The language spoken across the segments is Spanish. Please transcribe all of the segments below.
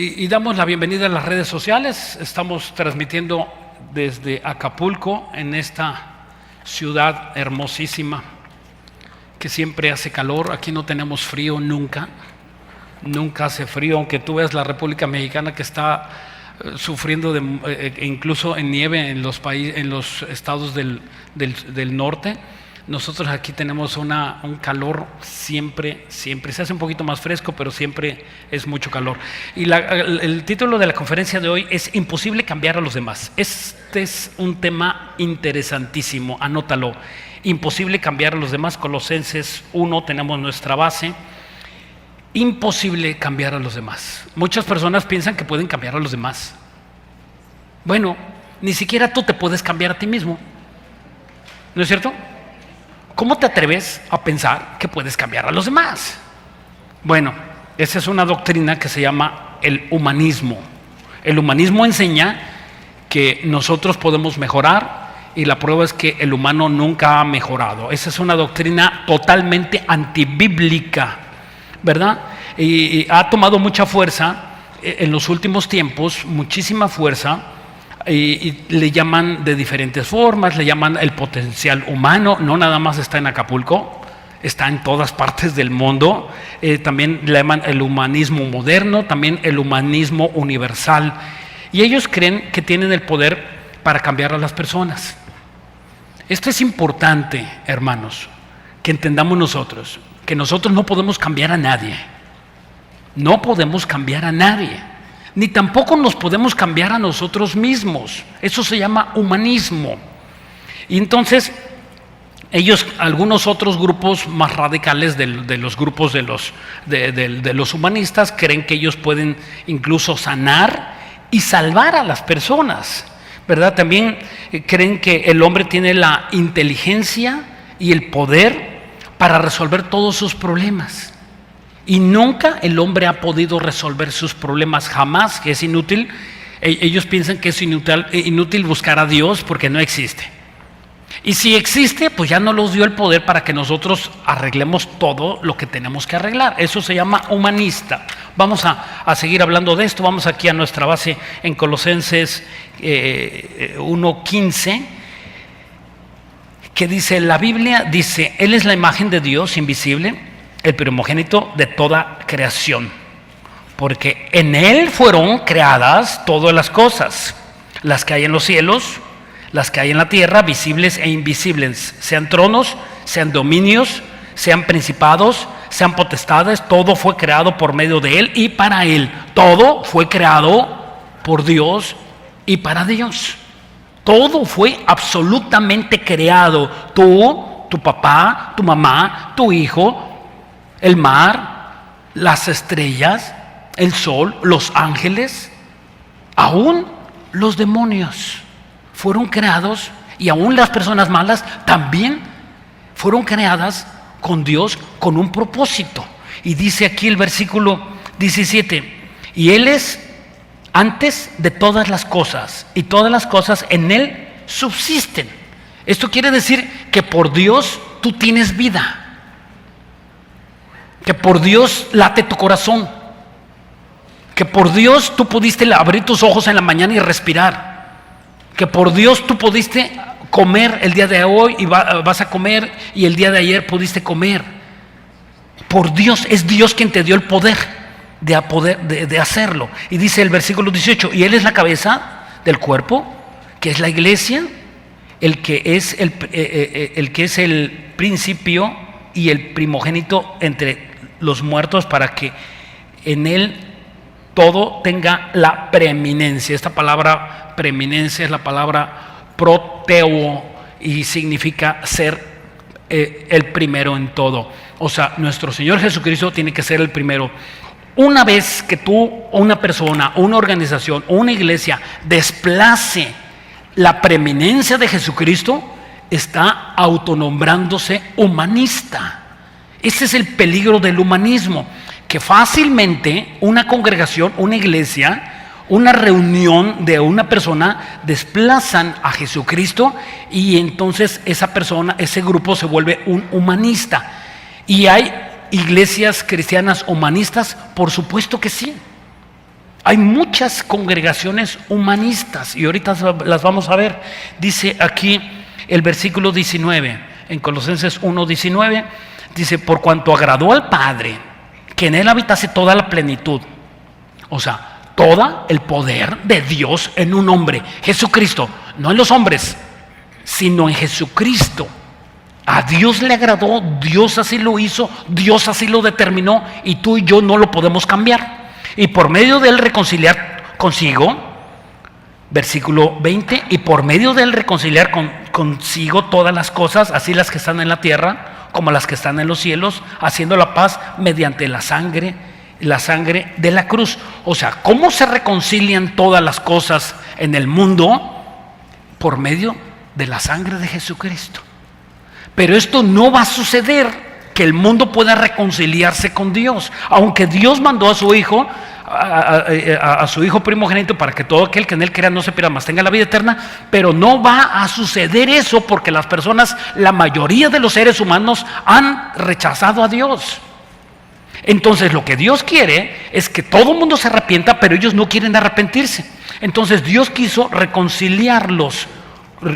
Y damos la bienvenida a las redes sociales. Estamos transmitiendo desde Acapulco, en esta ciudad hermosísima que siempre hace calor. Aquí no tenemos frío nunca, nunca hace frío, aunque tú veas la República Mexicana que está sufriendo incluso en nieve en los estados del norte. Nosotros aquí tenemos un calor siempre, se hace un poquito más fresco, pero siempre es mucho calor. Y el título de la conferencia de hoy es Imposible cambiar a los demás. Este es un tema interesantísimo, anótalo. Imposible cambiar a los demás. Colosenses 1, tenemos nuestra base. Imposible cambiar a los demás. Muchas personas piensan que pueden cambiar a los demás. Bueno, ni siquiera tú te puedes cambiar a ti mismo, ¿no es cierto? ¿Cómo te atreves a pensar que puedes cambiar a los demás? Bueno, esa es una doctrina que se llama el humanismo. El humanismo enseña que nosotros podemos mejorar y la prueba es que el humano nunca ha mejorado. Esa es una doctrina totalmente antibíblica, ¿verdad? Y ha tomado mucha fuerza en los últimos tiempos, muchísima fuerza. Y le llaman de diferentes formas, le llaman el potencial humano. No nada más está en Acapulco, está en todas partes del mundo. También le llaman el humanismo moderno, también el humanismo universal. Y ellos creen que tienen el poder para cambiar a las personas. Esto es importante, hermanos, que entendamos nosotros, que nosotros no podemos cambiar a nadie. No podemos cambiar a nadie. Ni tampoco nos podemos cambiar a nosotros mismos. Eso se llama humanismo. Y entonces, algunos otros grupos más radicales de los grupos de los humanistas creen que ellos pueden incluso sanar y salvar a las personas, ¿verdad? También creen que el hombre tiene la inteligencia y el poder para resolver todos sus problemas. Y nunca el hombre ha podido resolver sus problemas, jamás, que es inútil. Ellos piensan que es inútil buscar a Dios porque no existe. Y si existe, pues ya no nos dio el poder para que nosotros arreglemos todo lo que tenemos que arreglar. Eso se llama humanista. Vamos a seguir hablando de esto. Vamos aquí a nuestra base en Colosenses 1:15, que dice, la Biblia dice, Él es la imagen de Dios invisible, el primogénito de toda creación, porque en Él fueron creadas todas las cosas, las que hay en los cielos, las que hay en la tierra, visibles e invisibles, sean tronos, sean dominios, sean principados, sean potestades. Todo fue creado por medio de Él y para Él. Todo fue creado por Dios y para Dios. Todo fue absolutamente creado. Tú, tu papá, tu mamá, tu hijo, el mar, las estrellas, el sol, los ángeles, aún los demonios fueron creados, y aún las personas malas también fueron creadas con Dios con un propósito. Y dice aquí el versículo 17, y Él es antes de todas las cosas, y todas las cosas en Él subsisten. Esto quiere decir que por Dios tú tienes vida, que por Dios late tu corazón, que por Dios tú pudiste abrir tus ojos en la mañana y respirar, que por Dios tú pudiste comer el día de hoy y vas a comer, y el día de ayer pudiste comer. Por Dios, es Dios quien te dio el poder de hacerlo. Y dice el versículo 18, y Él es la cabeza del cuerpo, que es la iglesia, el que es el principio y el primogénito entre los muertos, para que en Él todo tenga la preeminencia. Esta palabra preeminencia es la palabra proteo y significa ser el primero en todo. O sea, nuestro Señor Jesucristo tiene que ser el primero. Una vez que tú, una persona, una organización, una iglesia desplace la preeminencia de Jesucristo, está autonombrándose humanista. Ese es el peligro del humanismo, que fácilmente una congregación, una iglesia, una reunión de una persona desplazan a Jesucristo, y entonces esa persona, ese grupo se vuelve un humanista. Y hay iglesias cristianas humanistas, por supuesto que sí. Hay muchas congregaciones humanistas y ahorita las vamos a ver. Dice aquí el versículo 19, en Colosenses 1:19, dice: por cuanto agradó al Padre que en él habitase toda la plenitud, o sea, todo el poder de Dios en un hombre, Jesucristo, no en los hombres, sino en Jesucristo. A Dios le agradó, Dios así lo hizo, Dios así lo determinó, y tú y yo no lo podemos cambiar. Y por medio de él reconciliar consigo, versículo 20, y por medio de él reconciliar consigo todas las cosas, así las que están en la tierra como las que están en los cielos, haciendo la paz mediante la sangre de la cruz. O sea, ¿cómo se reconcilian todas las cosas en el mundo? Por medio de la sangre de Jesucristo. Pero esto no va a suceder, que el mundo pueda reconciliarse con Dios, aunque Dios mandó a su Hijo, a su Hijo primogénito, para que todo aquel que en él crea no se pierda, mas tenga la vida eterna. Pero no va a suceder eso, porque las personas, la mayoría de los seres humanos, han rechazado a Dios. Entonces lo que Dios quiere es que todo el mundo se arrepienta, pero ellos no quieren arrepentirse. Entonces Dios quiso reconciliarlos.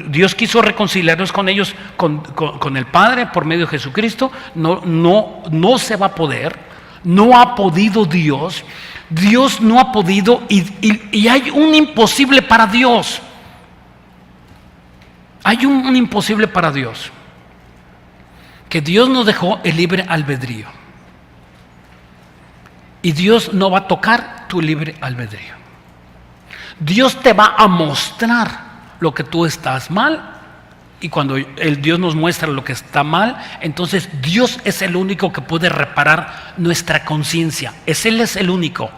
Dios quiso reconciliarnos con ellos, con el Padre por medio de Jesucristo. No se va a poder, no ha podido Dios. Dios no ha podido, y hay un imposible para Dios. Hay un imposible para Dios, que Dios nos dejó el libre albedrío. Y Dios no va a tocar tu libre albedrío. Dios te va a mostrar lo que tú estás mal, y cuando Dios nos muestra lo que está mal, entonces Dios es el único que puede reparar nuestra conciencia. Él es el único.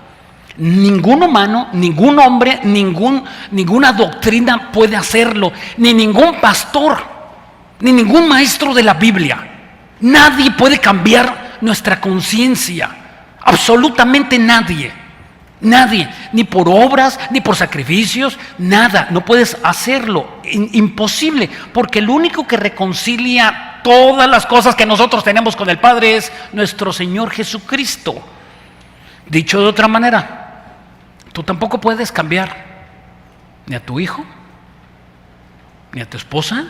Ningún humano, ningún hombre, ninguna doctrina puede hacerlo, ni ningún pastor, ni ningún maestro de la Biblia. Nadie puede cambiar nuestra conciencia, absolutamente nadie. Nadie, ni por obras, ni por sacrificios, nada, no puedes hacerlo, imposible, porque el único que reconcilia todas las cosas que nosotros tenemos con el Padre es nuestro Señor Jesucristo. Dicho de otra manera, tú tampoco puedes cambiar ni a tu hijo, ni a tu esposa,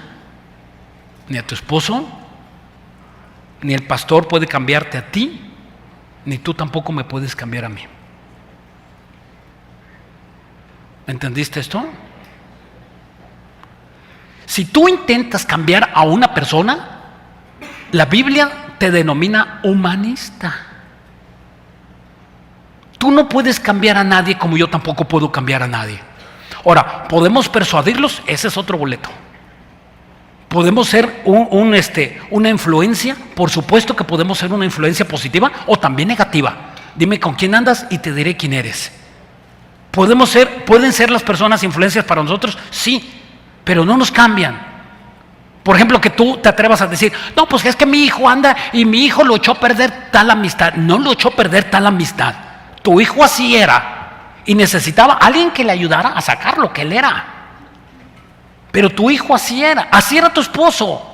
ni a tu esposo, ni el pastor puede cambiarte a ti, ni tú tampoco me puedes cambiar a mí. ¿Entendiste esto? Si tú intentas cambiar a una persona, la Biblia te denomina humanista. Tú no puedes cambiar a nadie, como yo tampoco puedo cambiar a nadie. Ahora, ¿podemos persuadirlos? Ese es otro boleto. ¿Podemos ser una influencia? Por supuesto que podemos ser una influencia positiva o también negativa. Dime con quién andas y te diré quién eres. ¿Pueden ser las personas influencias para nosotros? Sí, pero no nos cambian. Por ejemplo, que tú te atrevas a decir: no, pues es que mi hijo anda y mi hijo lo echó a perder tal amistad. No lo echó a perder tal amistad. Tu hijo así era y necesitaba a alguien que le ayudara a sacar lo que él era. Pero tu hijo así era tu esposo.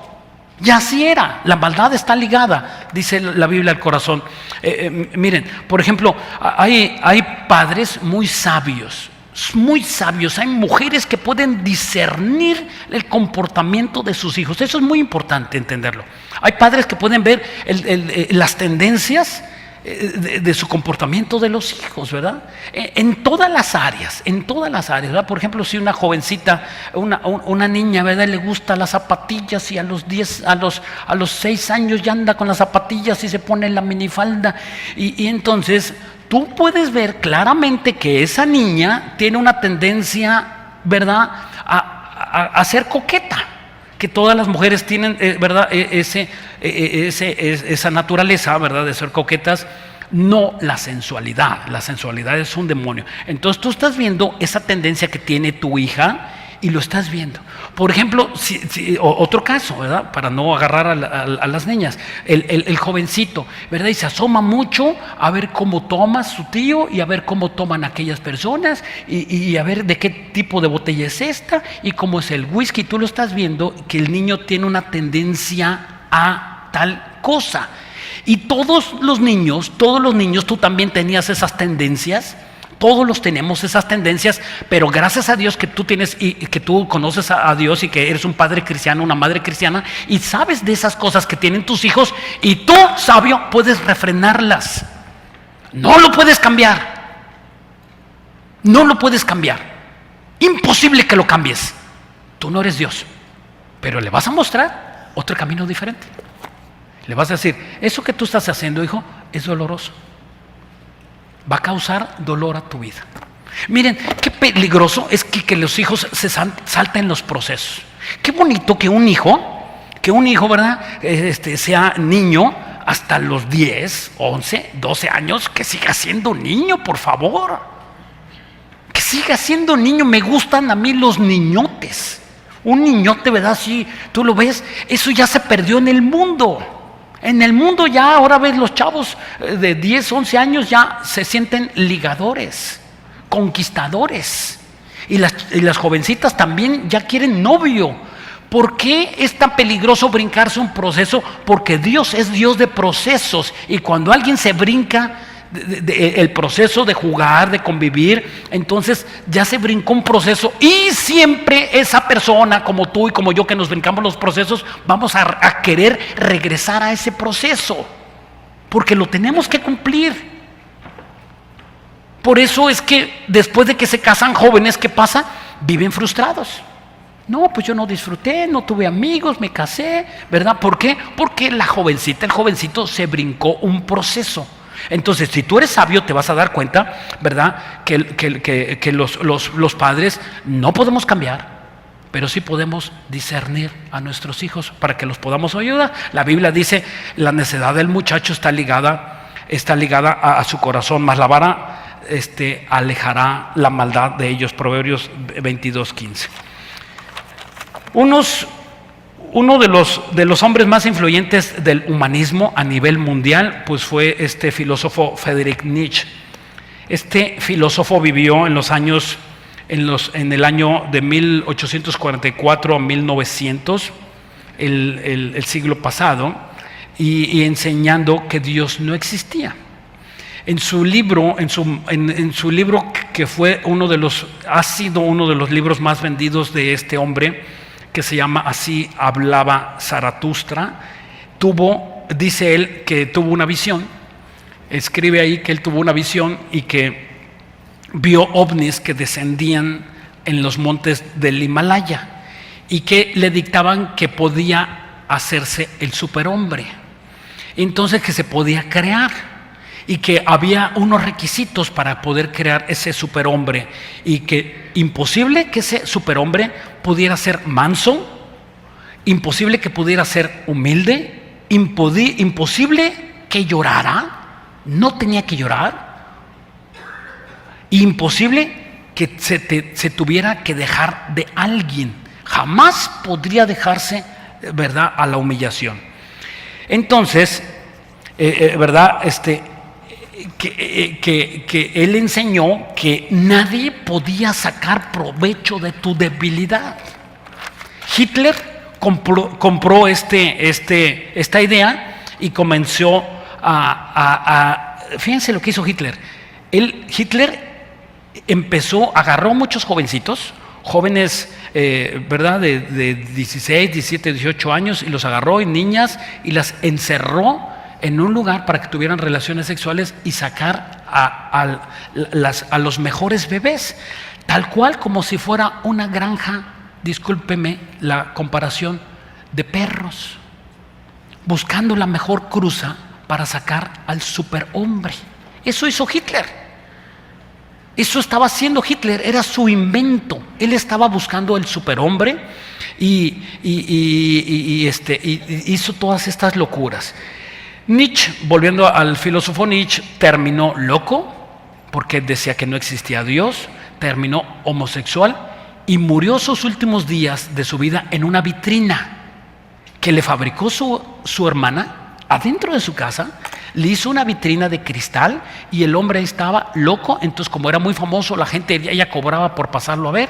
Y así era, la maldad está ligada, dice la Biblia, al corazón. Miren, por ejemplo, hay padres muy sabios, hay mujeres que pueden discernir el comportamiento de sus hijos. Eso es muy importante entenderlo. Hay padres que pueden ver las tendencias de su comportamiento de los hijos, ¿verdad? En todas las áreas, ¿verdad? Por ejemplo, si una jovencita, una niña, ¿verdad?, le gustan las zapatillas y a los 6 años ya anda con las zapatillas y se pone la minifalda, y entonces tú puedes ver claramente que esa niña tiene una tendencia, ¿verdad?, a ser coqueta. Que todas las mujeres tienen, ¿verdad?, esa naturaleza, ¿verdad?, de ser coquetas. No la sensualidad. La sensualidad es un demonio. Entonces tú estás viendo esa tendencia que tiene tu hija y lo estás viendo. Por ejemplo, otro caso, ¿verdad?, para no agarrar a las niñas, el jovencito, ¿verdad?, y se asoma mucho a ver cómo toma su tío y a ver cómo toman aquellas personas y a ver de qué tipo de botella es esta y cómo es el whisky. Tú lo estás viendo, que el niño tiene una tendencia a tal cosa. Y todos los niños, tú también tenías esas tendencias. Todos los tenemos esas tendencias, pero gracias a Dios que tú tienes y que tú conoces a Dios y que eres un padre cristiano, una madre cristiana y sabes de esas cosas que tienen tus hijos y tú, sabio, puedes refrenarlas. No lo puedes cambiar. No lo puedes cambiar. Imposible que lo cambies. Tú no eres Dios, pero le vas a mostrar otro camino diferente. Le vas a decir, eso que tú estás haciendo, hijo, es doloroso. Va a causar dolor a tu vida. Miren, qué peligroso es que los hijos se salten los procesos. Qué bonito que un hijo, ¿verdad? Sea niño hasta los 10, 11, 12 años, que siga siendo niño, por favor. Que siga siendo niño. Me gustan a mí los niñotes. Un niñote, ¿verdad? Si tú lo ves, eso ya se perdió en el mundo. En el mundo ya, ahora ves los chavos de 10, 11 años ya se sienten ligadores, conquistadores. Y las jovencitas también ya quieren novio. ¿Por qué es tan peligroso brincarse un proceso? Porque Dios es Dios de procesos. Y cuando alguien se brinca el proceso de jugar, de convivir, entonces ya se brincó un proceso y siempre esa persona como tú y como yo que nos brincamos los procesos vamos a querer regresar a ese proceso porque lo tenemos que cumplir. Por eso es que después de que se casan jóvenes, ¿qué pasa? Viven frustrados. No, pues yo no disfruté, no tuve amigos, me casé, ¿verdad? ¿Por qué? Porque la jovencita, el jovencito se brincó un proceso. Entonces, si tú eres sabio, te vas a dar cuenta, ¿verdad? Que los padres no podemos cambiar, pero sí podemos discernir a nuestros hijos para que los podamos ayudar. La Biblia dice, la necedad del muchacho está ligada a su corazón, mas la vara alejará la maldad de ellos. Proverbios 22:15. Uno de los hombres más influyentes del humanismo a nivel mundial, pues fue este filósofo Friedrich Nietzsche. Este filósofo vivió en el año de 1844 a 1900, el siglo pasado, y enseñando que Dios no existía. En su libro que ha sido uno de los libros más vendidos de este hombre, que se llama Así hablaba Zaratustra, dice él que tuvo una visión. Escribe ahí que él tuvo una visión y que vio ovnis que descendían en los montes del Himalaya y que le dictaban que podía hacerse el superhombre, entonces que se podía crear y que había unos requisitos para poder crear ese superhombre y que imposible que ese superhombre pudiera ser manso, imposible que pudiera ser humilde, imposible que llorara, no tenía que llorar, imposible que se tuviera que dejar de alguien, jamás podría dejarse, ¿verdad?, a la humillación. Entonces, ¿verdad?, que él enseñó que nadie podía sacar provecho de tu debilidad. Hitler compró esta idea y comenzó fíjense lo que hizo Hitler. Hitler agarró muchos jóvenes, ¿verdad?, de 16, 17, 18 años, y los agarró, y niñas, y las encerró en un lugar para que tuvieran relaciones sexuales y sacar a los mejores bebés, tal cual como si fuera una granja, discúlpeme la comparación, de perros, buscando la mejor cruza para sacar al superhombre. Eso hizo Hitler. Eso estaba haciendo Hitler, era su invento. Él estaba buscando el superhombre y hizo todas estas locuras. Nietzsche, volviendo al filósofo Nietzsche, terminó loco porque decía que no existía Dios, terminó homosexual y murió sus últimos días de su vida en una vitrina que le fabricó su hermana adentro de su casa. Le hizo una vitrina de cristal y el hombre estaba loco. Entonces, como era muy famoso, la gente, ella cobraba por pasarlo a ver,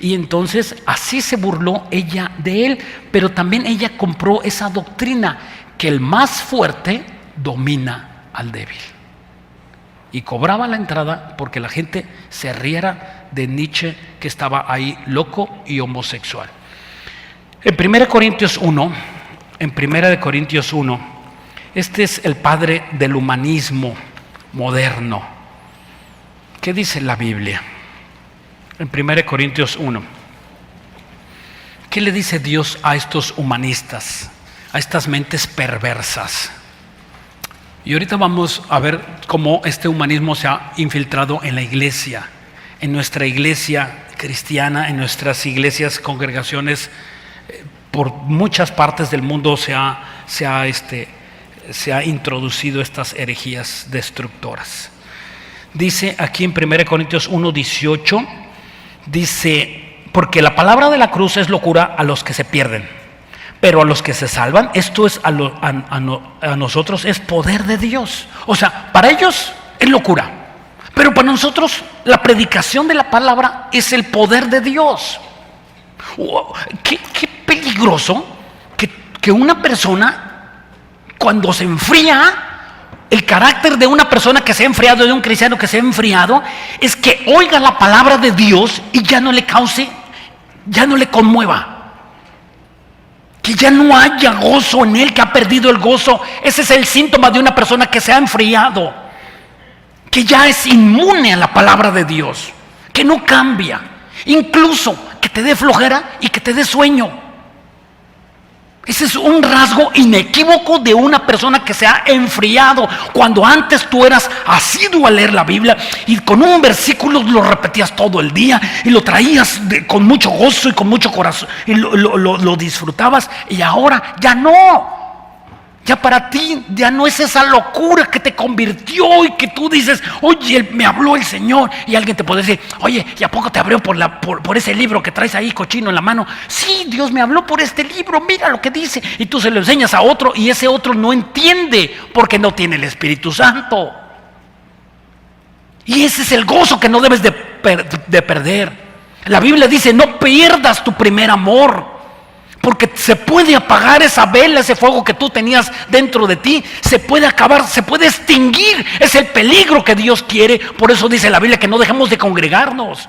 y entonces así se burló ella de él. Pero también ella compró esa doctrina que el más fuerte domina al débil. y cobraba la entrada porque la gente se riera de Nietzsche, que estaba ahí loco y homosexual. En 1 Corintios 1, este es el padre del humanismo moderno. ¿Qué dice la Biblia? En 1 Corintios 1, ¿qué le dice Dios a estos humanistas, a estas mentes perversas? Y ahorita vamos a ver cómo este humanismo se ha infiltrado en la iglesia, en nuestra iglesia cristiana, en nuestras iglesias, congregaciones. Por muchas partes del mundo se ha introducido estas herejías destructoras. Dice aquí en 1 Corintios 1:18, dice: porque la palabra de la cruz es locura a los que se pierden, pero a los que se salvan, esto es a nosotros es poder de Dios. O sea, para ellos es locura, pero para nosotros la predicación de la palabra es el poder de Dios. Qué peligroso que una persona, cuando se enfría, el carácter de una persona que se ha enfriado, de un cristiano que se ha enfriado, es que oiga la palabra de Dios y ya no le cause, ya no le conmueva, que ya no haya gozo en él, que ha perdido el gozo. Ese es el síntoma de una persona que se ha enfriado, que ya es inmune a la palabra de Dios, que no cambia, incluso que te dé flojera y que te dé sueño. Ese es un rasgo inequívoco de una persona que se ha enfriado. Cuando antes tú eras asiduo a leer la Biblia y con un versículo lo repetías todo el día y lo traías con mucho gozo y con mucho corazón y lo disfrutabas, y ahora ya no. Ya para ti ya no es esa locura que te convirtió y que tú dices: oye, me habló el Señor. Y alguien te puede decir: oye, ¿y a poco te abrió por ese libro que traes ahí cochino en la mano? Sí, Dios me habló por este libro, mira lo que dice. Y tú se lo enseñas a otro y ese otro no entiende porque no tiene el Espíritu Santo. Y ese es el gozo que no debes de perder. La Biblia dice: no pierdas tu primer amor. Porque se puede apagar esa vela, ese fuego que tú tenías dentro de ti. Se puede acabar, se puede extinguir. Es el peligro que Dios quiere. Por eso dice la Biblia que no dejemos de congregarnos.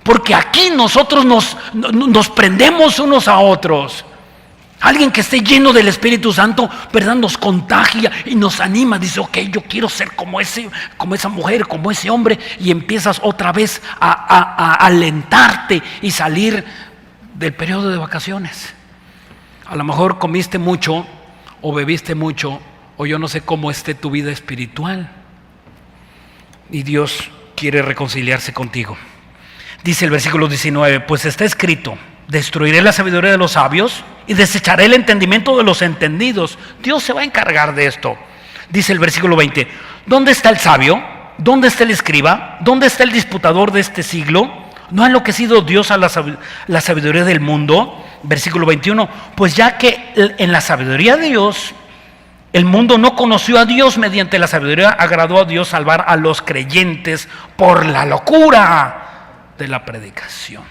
Porque aquí nosotros nos prendemos unos a otros. Alguien que esté lleno del Espíritu Santo, ¿verdad?, nos contagia y nos anima. Dice: ok, yo quiero ser como esa mujer, como ese hombre. Y empiezas otra vez a alentarte y salir del periodo de vacaciones. A lo mejor comiste mucho o bebiste mucho, o yo no sé cómo esté tu vida espiritual, y Dios quiere reconciliarse contigo. Dice el versículo 19: pues está escrito: destruiré la sabiduría de los sabios y desecharé el entendimiento de los entendidos. Dios se va a encargar de esto. Dice el versículo 20: ¿dónde está el sabio? ¿Dónde está el escriba? ¿Dónde está el disputador de este siglo? ¿No ha enloquecido Dios a la sabiduría del mundo? Versículo 21: pues ya que en la sabiduría de Dios el mundo no conoció a Dios, mediante la sabiduría agradó a Dios salvar a los creyentes por la locura de la predicación.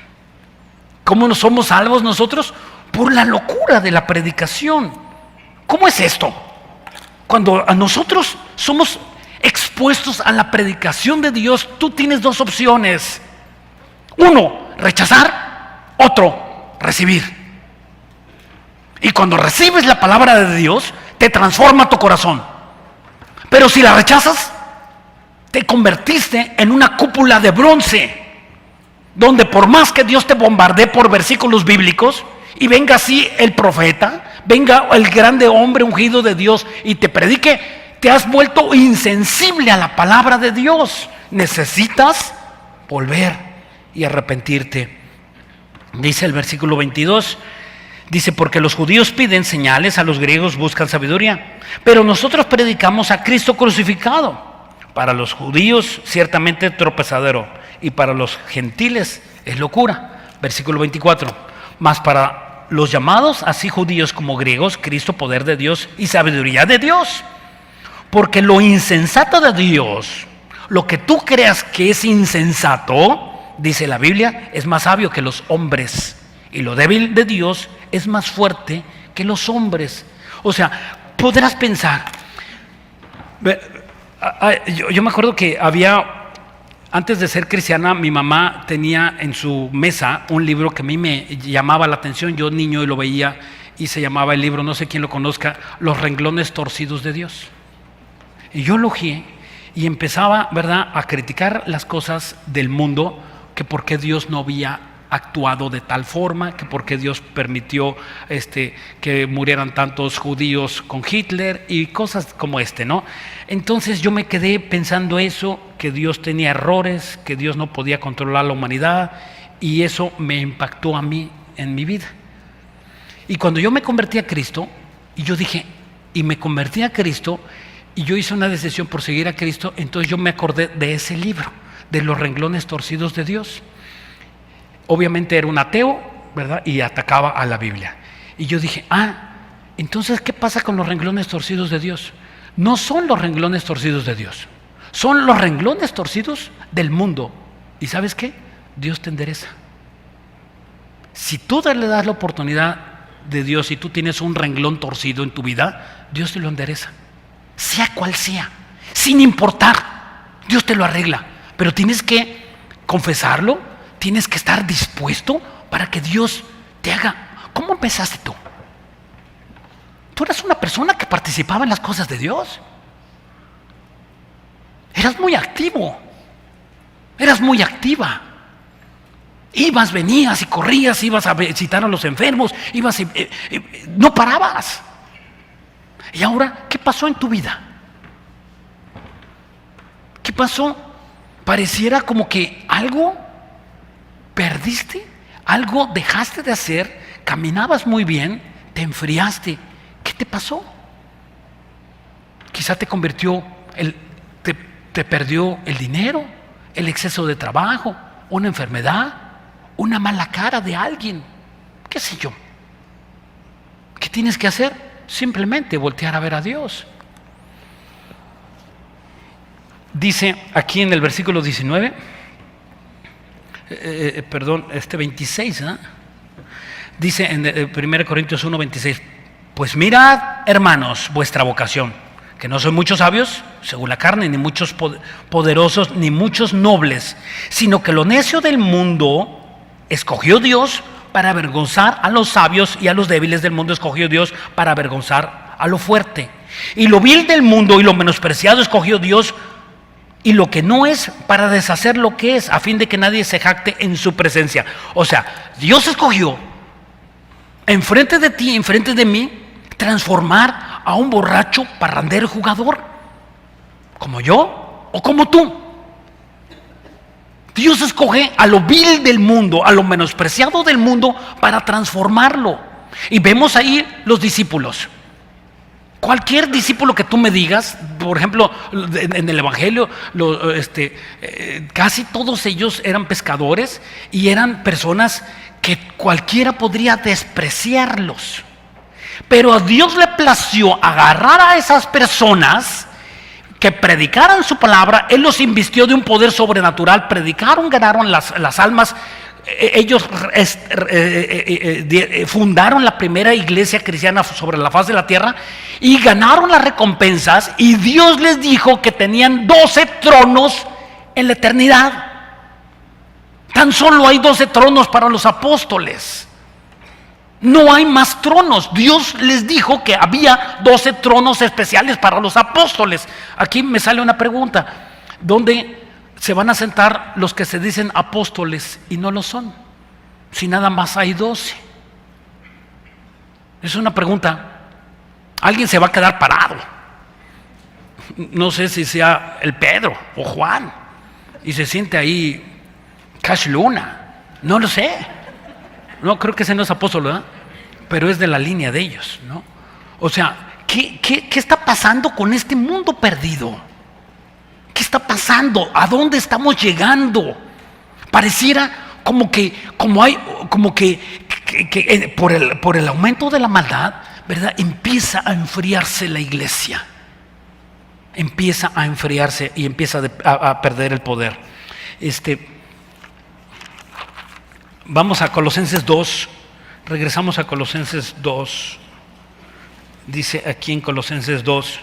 ¿Cómo somos salvos nosotros? Por la locura de la predicación. ¿Cómo es esto? Cuando a nosotros somos expuestos a la predicación de Dios, tú tienes dos opciones. Uno, rechazar; otro, recibir. Y cuando recibes la palabra de Dios, te transforma tu corazón. Pero si la rechazas, te convertiste en una cúpula de bronce, donde por más que Dios te bombardee por versículos bíblicos, y venga así el profeta, venga el grande hombre ungido de Dios y te predique, te has vuelto insensible a la palabra de Dios. Necesitas volver y arrepentirte. Dice el versículo 22, dice: porque los judíos piden señales, a los griegos buscan sabiduría, pero nosotros predicamos a Cristo crucificado. Para los judíos ciertamente tropezadero, y para los gentiles es locura. Versículo 24: mas para los llamados, así judíos como griegos, Cristo poder de Dios y sabiduría de Dios. Porque lo insensato de Dios, lo que tú creas que es insensato, dice la Biblia, es más sabio que los hombres, y lo débil de Dios es más fuerte que los hombres. O sea, podrás pensar, Yo me acuerdo que antes de ser cristiana, mi mamá tenía en su mesa un libro que a mí me llamaba la atención. Yo niño y lo veía, y se llamaba el libro, no sé quién lo conozca, Los renglones torcidos de Dios. Y yo lo ojeé y empezaba, ¿verdad?, a criticar las cosas del mundo, que por qué Dios no había actuado de tal forma, que por qué Dios permitió que murieran tantos judíos con Hitler y cosas como ¿no? Entonces yo me quedé pensando eso, que Dios tenía errores, que Dios no podía controlar la humanidad, y eso me impactó a mí en mi vida. Y cuando yo me convertí a Cristo, y yo dije, y me convertí a Cristo, y yo hice una decisión por seguir a Cristo, entonces yo me acordé de ese libro, de Los renglones torcidos de Dios. Obviamente era un ateo, ¿verdad? Y atacaba a la Biblia. Y yo dije, entonces, ¿qué pasa con los renglones torcidos de Dios? No son los renglones torcidos de Dios, son los renglones torcidos del mundo. ¿Y sabes qué? Dios te endereza. Si tú le das la oportunidad de Dios y tú tienes un renglón torcido en tu vida, Dios te lo endereza. Sea cual sea, sin importar, Dios te lo arregla. Pero tienes que confesarlo, tienes que estar dispuesto para que Dios te haga. ¿Cómo empezaste tú? Tú eras una persona que participaba en las cosas de Dios. Eras muy activo. Eras muy activa. Ibas, venías y corrías, ibas a visitar a los enfermos, ibas no parabas. Y ahora, ¿qué pasó en tu vida? ¿Qué pasó? Pareciera como que algo perdiste, algo dejaste de hacer, caminabas muy bien, te enfriaste. ¿Qué te pasó? Quizá te perdió el dinero, el exceso de trabajo, una enfermedad, una mala cara de alguien, qué sé yo. ¿Qué tienes que hacer? Simplemente voltear a ver a Dios. Dice aquí en el versículo 19, 26, ¿eh? Dice en 1 Corintios 1, 26, pues mirad, hermanos, vuestra vocación, que no son muchos sabios, según la carne, ni muchos poderosos, ni muchos nobles, sino que lo necio del mundo escogió Dios para avergonzar a los sabios, y a los débiles del mundo escogió Dios para avergonzar a lo fuerte. Y lo vil del mundo y lo menospreciado escogió Dios, y lo que no es, para deshacer lo que es, a fin de que nadie se jacte en su presencia. O sea, Dios escogió enfrente de ti, enfrente de mí, transformar a un borracho, parrandero, jugador, como yo o como tú. Dios escoge a lo vil del mundo, a lo menospreciado del mundo, para transformarlo. Y vemos ahí los discípulos. Cualquier discípulo que tú me digas, por ejemplo, en el Evangelio, casi todos ellos eran pescadores y eran personas que cualquiera podría despreciarlos. Pero a Dios le plació agarrar a esas personas que predicaran su palabra. Él los invistió de un poder sobrenatural, predicaron, ganaron las almas. Ellos fundaron la primera iglesia cristiana sobre la faz de la tierra y ganaron las recompensas, y Dios les dijo que tenían 12 tronos en la eternidad. Tan solo hay 12 tronos para los apóstoles. No hay más tronos. Dios les dijo que había 12 tronos especiales para los apóstoles. Aquí me sale una pregunta: ¿dónde se van a sentar los que se dicen apóstoles y no lo son, si nada más hay 12? Es una pregunta. Alguien se va a quedar parado. No sé si sea el Pedro o Juan, y se siente ahí Cash Luna. No lo sé. No, creo que ese no es apóstol, ¿verdad? Pero es de la línea de ellos, ¿no? O sea, ¿qué está pasando con este mundo perdido? ¿Qué está pasando? ¿A dónde estamos llegando? Pareciera como que por el aumento de la maldad, ¿verdad?, empieza a enfriarse la iglesia. Empieza a enfriarse y empieza a perder el poder. Vamos a Colosenses 2. Regresamos a Colosenses 2. Dice aquí en Colosenses 2.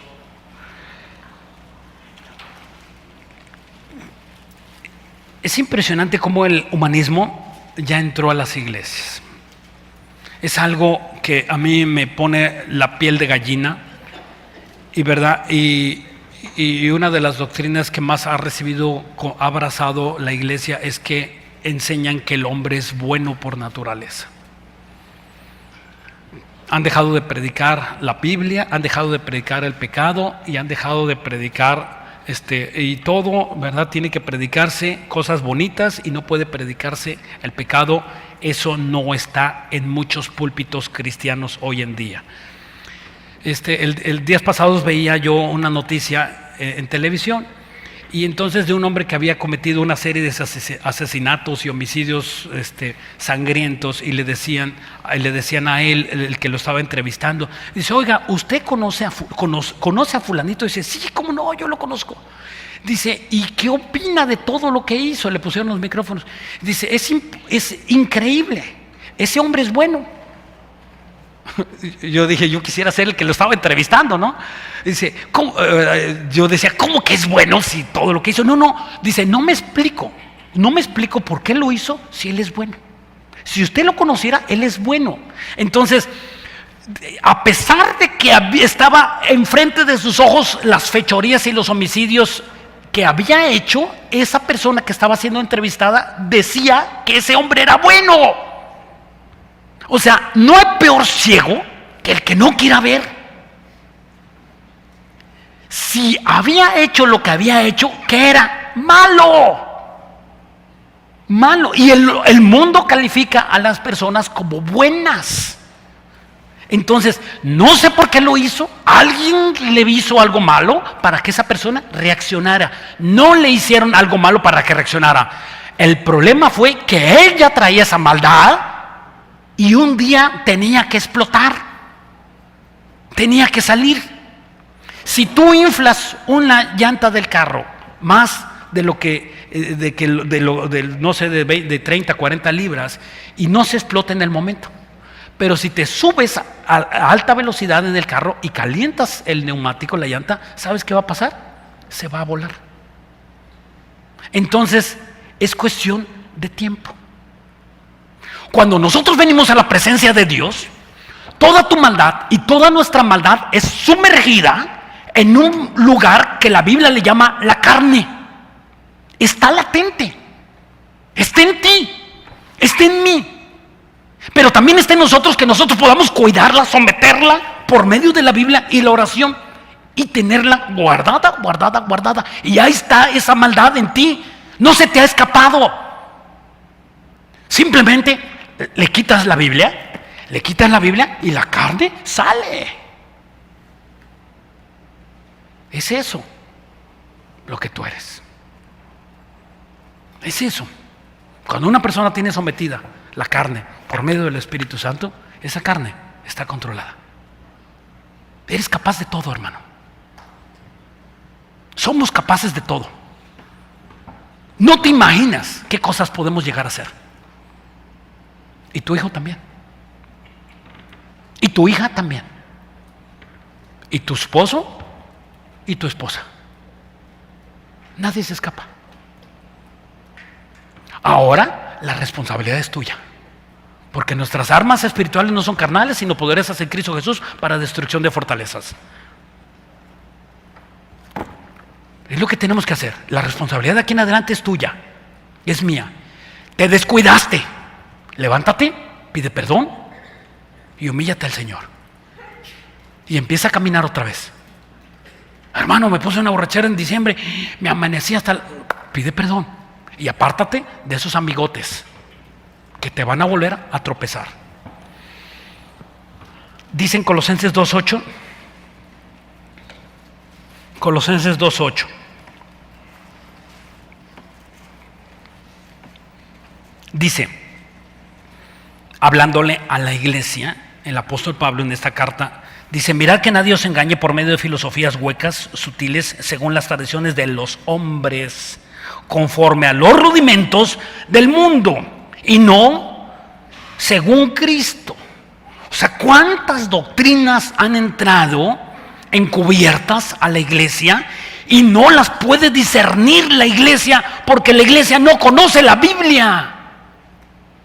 Es impresionante cómo el humanismo ya entró a las iglesias. Es algo que a mí me pone la piel de gallina, y verdad, y una de las doctrinas que más ha abrazado la iglesia es que enseñan que el hombre es bueno por naturaleza. Han dejado de predicar la Biblia, han dejado de predicar el pecado y han dejado de predicar y todo, ¿verdad? Tiene que predicarse cosas bonitas y no puede predicarse el pecado. Eso no está en muchos púlpitos cristianos hoy en día. El días pasados veía yo una noticia en televisión, y entonces de un hombre que había cometido una serie de asesinatos y homicidios sangrientos, y le decían a él, el que lo estaba entrevistando, dice: oiga, ¿usted conoce a fulanito? Dice: sí, ¿cómo no? Yo lo conozco. Dice: ¿y qué opina de todo lo que hizo? Le pusieron los micrófonos. Dice: es increíble, ese hombre es bueno. Yo dije: yo quisiera ser el que lo estaba entrevistando, ¿no? Dice: ¿cómo? Yo decía: ¿cómo que es bueno si todo lo que hizo? No, dice: no me explico por qué lo hizo si él es bueno. Si usted lo conociera, él es bueno. Entonces, a pesar de que estaba enfrente de sus ojos las fechorías y los homicidios que había hecho, esa persona que estaba siendo entrevistada decía que ese hombre era bueno. O sea, no hay peor ciego que el que no quiera ver. Si había hecho lo que había hecho, que era malo. Y el mundo califica a las personas como buenas. Entonces, no sé por qué lo hizo. Alguien le hizo algo malo para que esa persona reaccionara. No le hicieron algo malo para que reaccionara. El problema fue que ella traía esa maldad y un día tenía que explotar, tenía que salir. Si tú inflas una llanta del carro más de lo que, no sé, de 30, 40 libras, y no se explota en el momento. Pero si te subes a alta velocidad en el carro y calientas el neumático, la llanta, ¿sabes qué va a pasar? Se va a volar. Entonces, es cuestión de tiempo. Cuando nosotros venimos a la presencia de Dios, toda tu maldad y toda nuestra maldad es sumergida en un lugar que la Biblia le llama la carne. Está latente, está en ti, está en mí, pero también está en nosotros, que nosotros podamos cuidarla, someterla por medio de la Biblia y la oración, y tenerla guardada, y ahí está esa maldad en ti, no se te ha escapado. Simplemente le quitas la Biblia y la carne sale. Es eso lo que tú eres. Es eso. Cuando una persona tiene sometida la carne por medio del Espíritu Santo, esa carne está controlada. Eres capaz de todo, hermano. Somos capaces de todo. No te imaginas qué cosas podemos llegar a hacer. Y tu hijo también. Y tu hija también. Y tu esposo y tu esposa. Nadie se escapa. Ahora la responsabilidad es tuya, porque nuestras armas espirituales no son carnales, sino poderosas en Cristo Jesús para destrucción de fortalezas. Es lo que tenemos que hacer. La responsabilidad de aquí en adelante es tuya, es mía. Te descuidaste, levántate, pide perdón y humíllate al Señor, y empieza a caminar otra vez. Hermano, me puse una borrachera en diciembre, me amanecí pide perdón y apártate de esos amigotes que te van a volver a tropezar. Dice en Colosenses 2:8, Colosenses 2:8, dice, hablándole a la iglesia, el apóstol Pablo en esta carta, dice: mirad que nadie os engañe por medio de filosofías huecas, sutiles, según las tradiciones de los hombres, conforme a los rudimentos del mundo, y no según Cristo. O sea, ¿cuántas doctrinas han entrado encubiertas a la iglesia Y no las puede discernir la iglesia porque la iglesia no conoce la Biblia.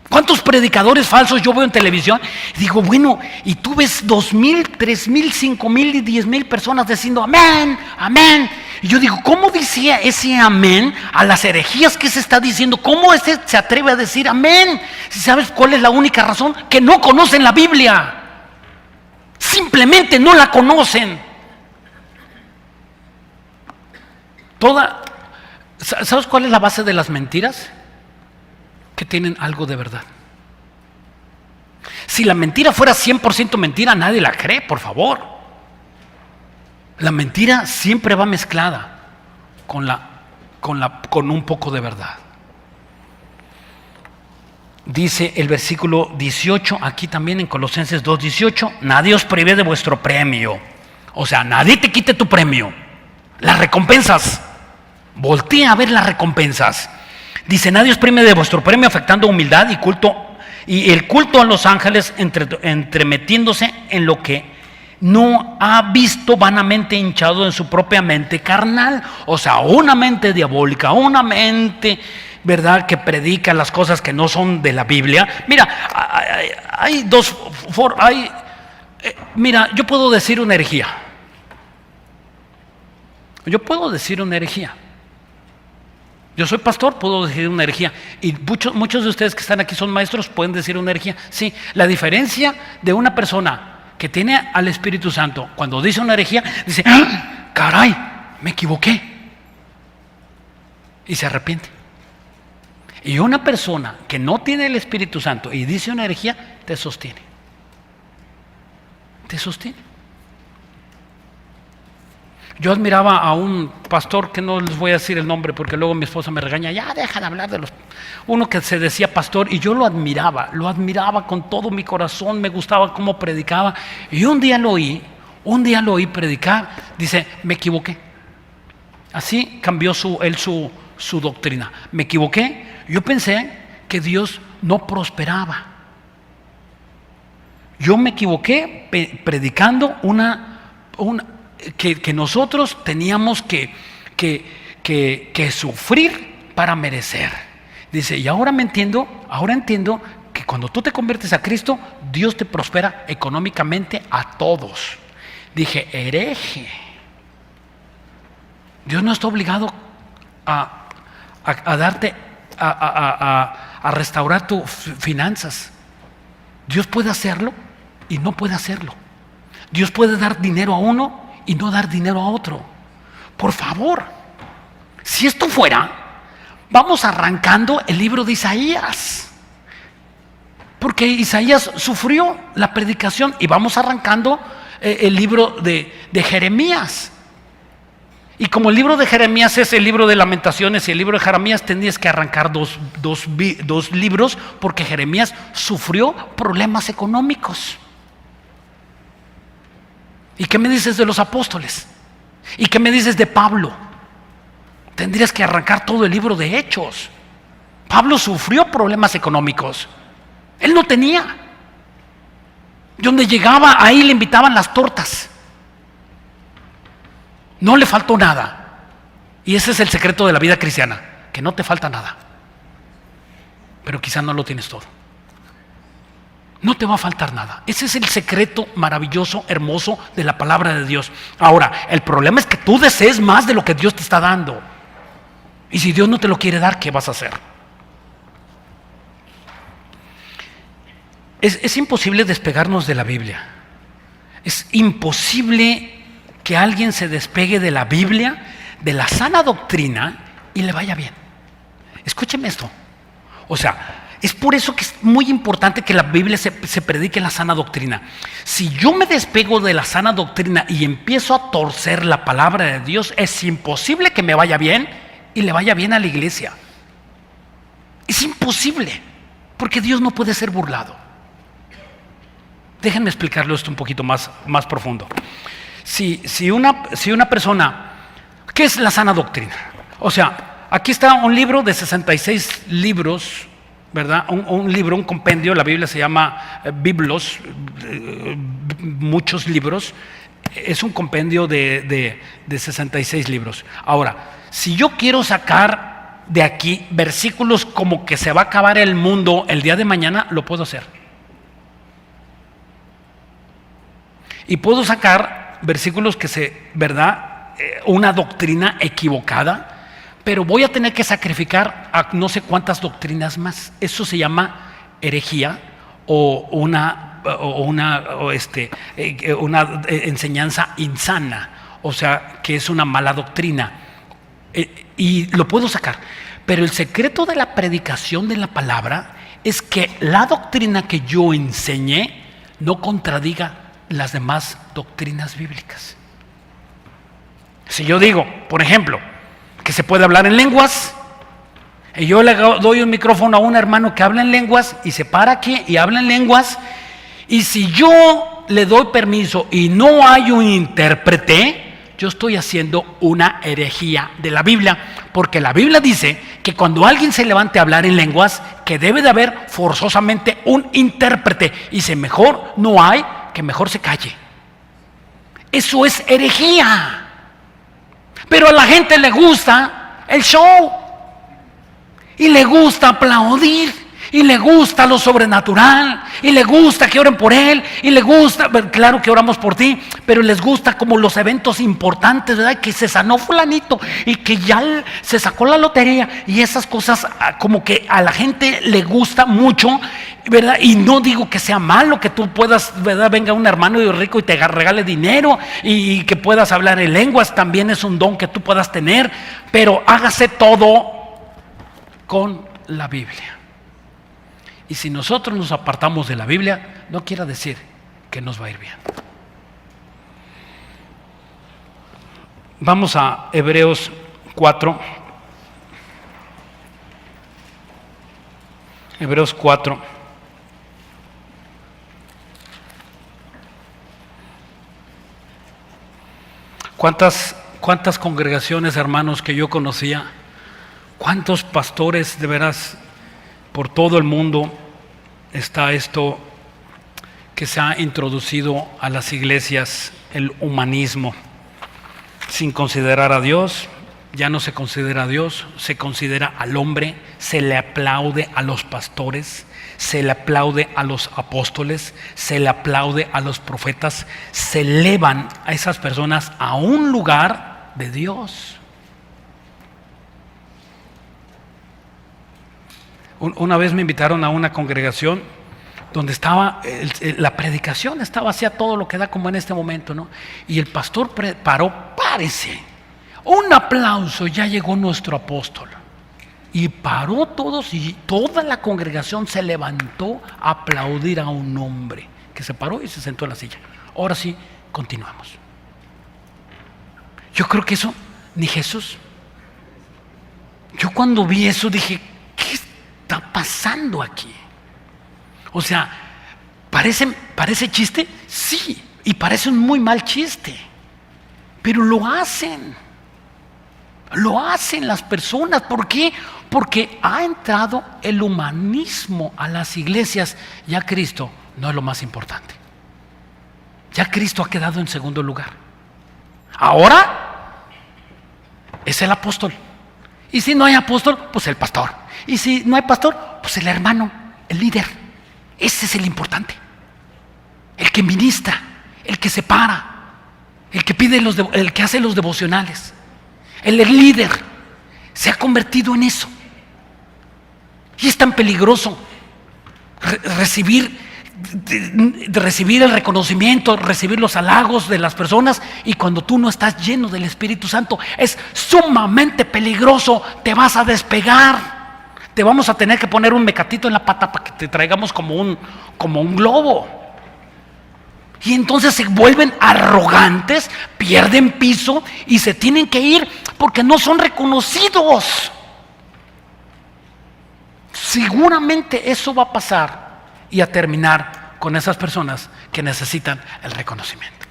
¿Cuántos predicadores falsos yo veo en televisión? Y digo, bueno, y tú ves 2,000, 3,000, 5,000 y 10,000 personas diciendo amén, amén. Y yo digo, ¿cómo dice ese amén a las herejías que se está diciendo? ¿Cómo se atreve a decir amén? Si sabes cuál es la única razón, que no conocen la Biblia. Simplemente no la conocen. ¿Sabes cuál es la base de las mentiras? Que tienen algo de verdad. Si la mentira fuera 100% mentira, nadie la cree, por favor. La mentira siempre va mezclada con un poco de verdad. Dice el versículo 18, aquí también en Colosenses 2:18, nadie os prive de vuestro premio. O sea, nadie te quite tu premio. Las recompensas. Voltea a ver las recompensas. Dice, nadie os prime de vuestro premio afectando humildad y culto, y el culto a los ángeles entremetiéndose en lo que no ha visto, vanamente hinchado en su propia mente carnal. O sea, una mente diabólica, una mente, ¿verdad?, que predica las cosas que no son de la Biblia. Mira, hay dos formas. Mira, yo puedo decir una herejía. Yo soy pastor, puedo decir una herejía. Y muchos de ustedes que están aquí son maestros, pueden decir una herejía. Sí, la diferencia de una persona que tiene al Espíritu Santo, cuando dice una herejía, dice, ¡ah, caray, me equivoqué! Y se arrepiente. Y una persona que no tiene el Espíritu Santo y dice una herejía, te sostiene. Te sostiene. Yo admiraba a un pastor, que no les voy a decir el nombre porque luego mi esposa me regaña, ya deja de hablar de uno que se decía pastor, y yo lo admiraba con todo mi corazón, me gustaba cómo predicaba, y un día lo oí predicar, dice, me equivoqué. Así cambió su doctrina. Me equivoqué, yo pensé que Dios no prosperaba. Yo me equivoqué predicando que nosotros teníamos que sufrir para merecer. Dice, y ahora entiendo que cuando tú te conviertes a Cristo, Dios te prospera económicamente a todos. Dije, hereje. Dios no está obligado a darte, a restaurar tus finanzas. Dios puede hacerlo y no puede hacerlo. Dios puede dar dinero a uno y no dar dinero a otro. Por favor, si esto fuera, vamos arrancando el libro de Isaías, porque Isaías sufrió la predicación, y vamos arrancando el libro de Jeremías. Y como el libro de Jeremías es el libro de Lamentaciones y el libro de Jeremías, tendrías que arrancar dos libros, porque Jeremías sufrió problemas económicos. ¿Y qué me dices de los apóstoles? ¿Y qué me dices de Pablo? Tendrías que arrancar todo el libro de Hechos. Pablo sufrió problemas económicos. Él no tenía. Donde llegaba, ahí le invitaban las tortas. No le faltó nada. Y ese es el secreto de la vida cristiana, que no te falta nada. Pero quizá no lo tienes todo. No te va a faltar nada. Ese es el secreto maravilloso, hermoso de la palabra de Dios. Ahora, el problema es que tú desees más de lo que Dios te está dando. Y si Dios no te lo quiere dar, ¿qué vas a hacer? Es imposible despegarnos de la Biblia. Es imposible que alguien se despegue de la Biblia, de la sana doctrina, y le vaya bien. Escúcheme esto. O sea, es por eso que es muy importante que la Biblia se predique en la sana doctrina. Si yo me despego de la sana doctrina y empiezo a torcer la palabra de Dios, es imposible que me vaya bien y le vaya bien a la iglesia. Es imposible, porque Dios no puede ser burlado. Déjenme explicarlo esto un poquito más profundo. Si una persona, ¿qué es la sana doctrina? O sea, aquí está un libro de 66 libros, ¿verdad? Un compendio. La Biblia se llama Biblos, muchos libros. Es un compendio de 66 libros. Ahora, si yo quiero sacar de aquí versículos como que se va a acabar el mundo el día de mañana, lo puedo hacer. Y puedo sacar versículos ¿verdad? Una doctrina equivocada, pero voy a tener que sacrificar a no sé cuántas doctrinas más. Eso se llama herejía o una enseñanza insana, o sea, que es una mala doctrina. Y lo puedo sacar. Pero el secreto de la predicación de la palabra es que la doctrina que yo enseñé no contradiga las demás doctrinas bíblicas. Si yo digo, por ejemplo, que se puede hablar en lenguas, y yo le doy un micrófono a un hermano que habla en lenguas y se para aquí y habla en lenguas, y si yo le doy permiso y no hay un intérprete, yo estoy haciendo una herejía de la Biblia, porque la Biblia dice que cuando alguien se levante a hablar en lenguas, que debe de haber forzosamente un intérprete, y si mejor no hay, que mejor se calle. Eso es herejía. Pero a la gente le gusta el show, y le gusta aplaudir, y le gusta lo sobrenatural, y le gusta que oren por él, y le gusta, claro que oramos por ti, pero les gusta como los eventos importantes, ¿verdad? Que se sanó fulanito y que ya se sacó la lotería, y esas cosas como que a la gente le gusta mucho, ¿verdad? Y no digo que sea malo que tú puedas, ¿verdad? Venga un hermano rico y te regale dinero y que puedas hablar en lenguas, también es un don que tú puedas tener, pero hágase todo con la Biblia. Y si nosotros nos apartamos de la Biblia, no quiere decir que nos va a ir bien. Vamos a Hebreos 4. Hebreos 4. ¿Cuántas congregaciones, hermanos, que yo conocía? ¿Cuántos pastores de veras por todo el mundo está esto que se ha introducido a las iglesias, el humanismo, sin considerar a Dios? Ya no se considera a Dios, se considera al hombre, se le aplaude a los pastores, se le aplaude a los apóstoles, se le aplaude a los profetas, se elevan a esas personas a un lugar de Dios. Una vez me invitaron a una congregación donde estaba, la predicación estaba hacia todo lo que da como en este momento, ¿no? Y el pastor paró, párese, un aplauso, ya llegó nuestro apóstol. Y paró todos y toda la congregación se levantó a aplaudir a un hombre que se paró y se sentó en la silla. Ahora sí, continuamos. Yo creo que eso, ni Jesús. Yo cuando vi eso dije, ¿qué está pasando aquí? O sea, ¿parece chiste? Sí, y parece un muy mal chiste, pero lo hacen las personas. ¿Por qué? Porque ha entrado el humanismo a las iglesias. Ya Cristo no es lo más importante, ya Cristo ha quedado en segundo lugar. Ahora es el apóstol, y si no hay apóstol, pues el pastor, y si no hay pastor, pues el hermano, el líder. Ese es el importante, el que ministra, el que se para, el que pide el que hace los devocionales. El líder se ha convertido en eso, y es tan peligroso recibir el reconocimiento, recibir los halagos de las personas, y cuando tú no estás lleno del Espíritu Santo es sumamente peligroso. Te vas a despegar. Te vamos a tener que poner un mecatito en la pata para que te traigamos como un globo. Y entonces se vuelven arrogantes, pierden piso y se tienen que ir porque no son reconocidos. Seguramente eso va a pasar y a terminar con esas personas que necesitan el reconocimiento.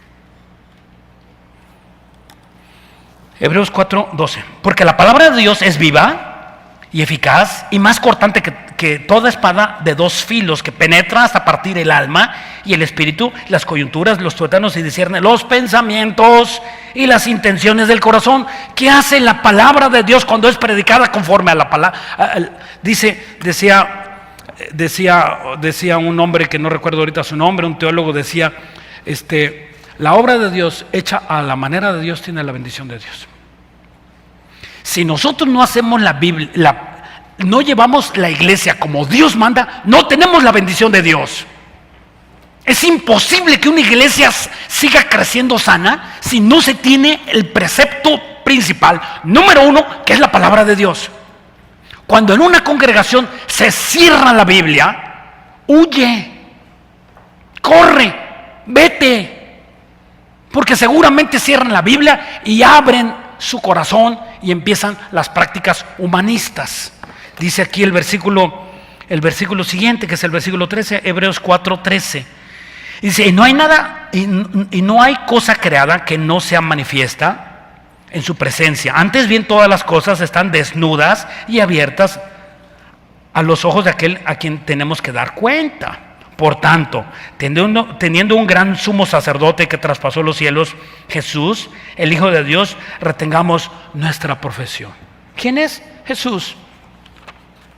Hebreos 4:12. Porque la palabra de Dios es viva y eficaz y más cortante que toda espada de dos filos, que penetra hasta partir el alma y el espíritu, las coyunturas, los tuétanos, y discierne los pensamientos y las intenciones del corazón. ¿Qué hace la palabra de Dios cuando es predicada conforme a la palabra? Decía un hombre que no recuerdo ahorita su nombre, un teólogo, decía, la obra de Dios hecha a la manera de Dios tiene la bendición de Dios. Si nosotros no hacemos la Biblia, no llevamos la iglesia como Dios manda, no tenemos la bendición de Dios. Es imposible que una iglesia siga creciendo sana si no se tiene el precepto principal, número uno, que es la palabra de Dios. Cuando en una congregación se cierra la Biblia, huye, corre, vete, porque seguramente cierran la Biblia y abren su corazón y empiezan las prácticas humanistas. Dice aquí el versículo siguiente, que es el versículo 13, Hebreos 4:13. Dice, y no hay nada, y no hay cosa creada que no sea manifiesta en su presencia. Antes bien, todas las cosas están desnudas y abiertas a los ojos de aquel a quien tenemos que dar cuenta. Por tanto, teniendo un gran sumo sacerdote que traspasó los cielos, Jesús, el Hijo de Dios, retengamos nuestra profesión. ¿Quién es Jesús?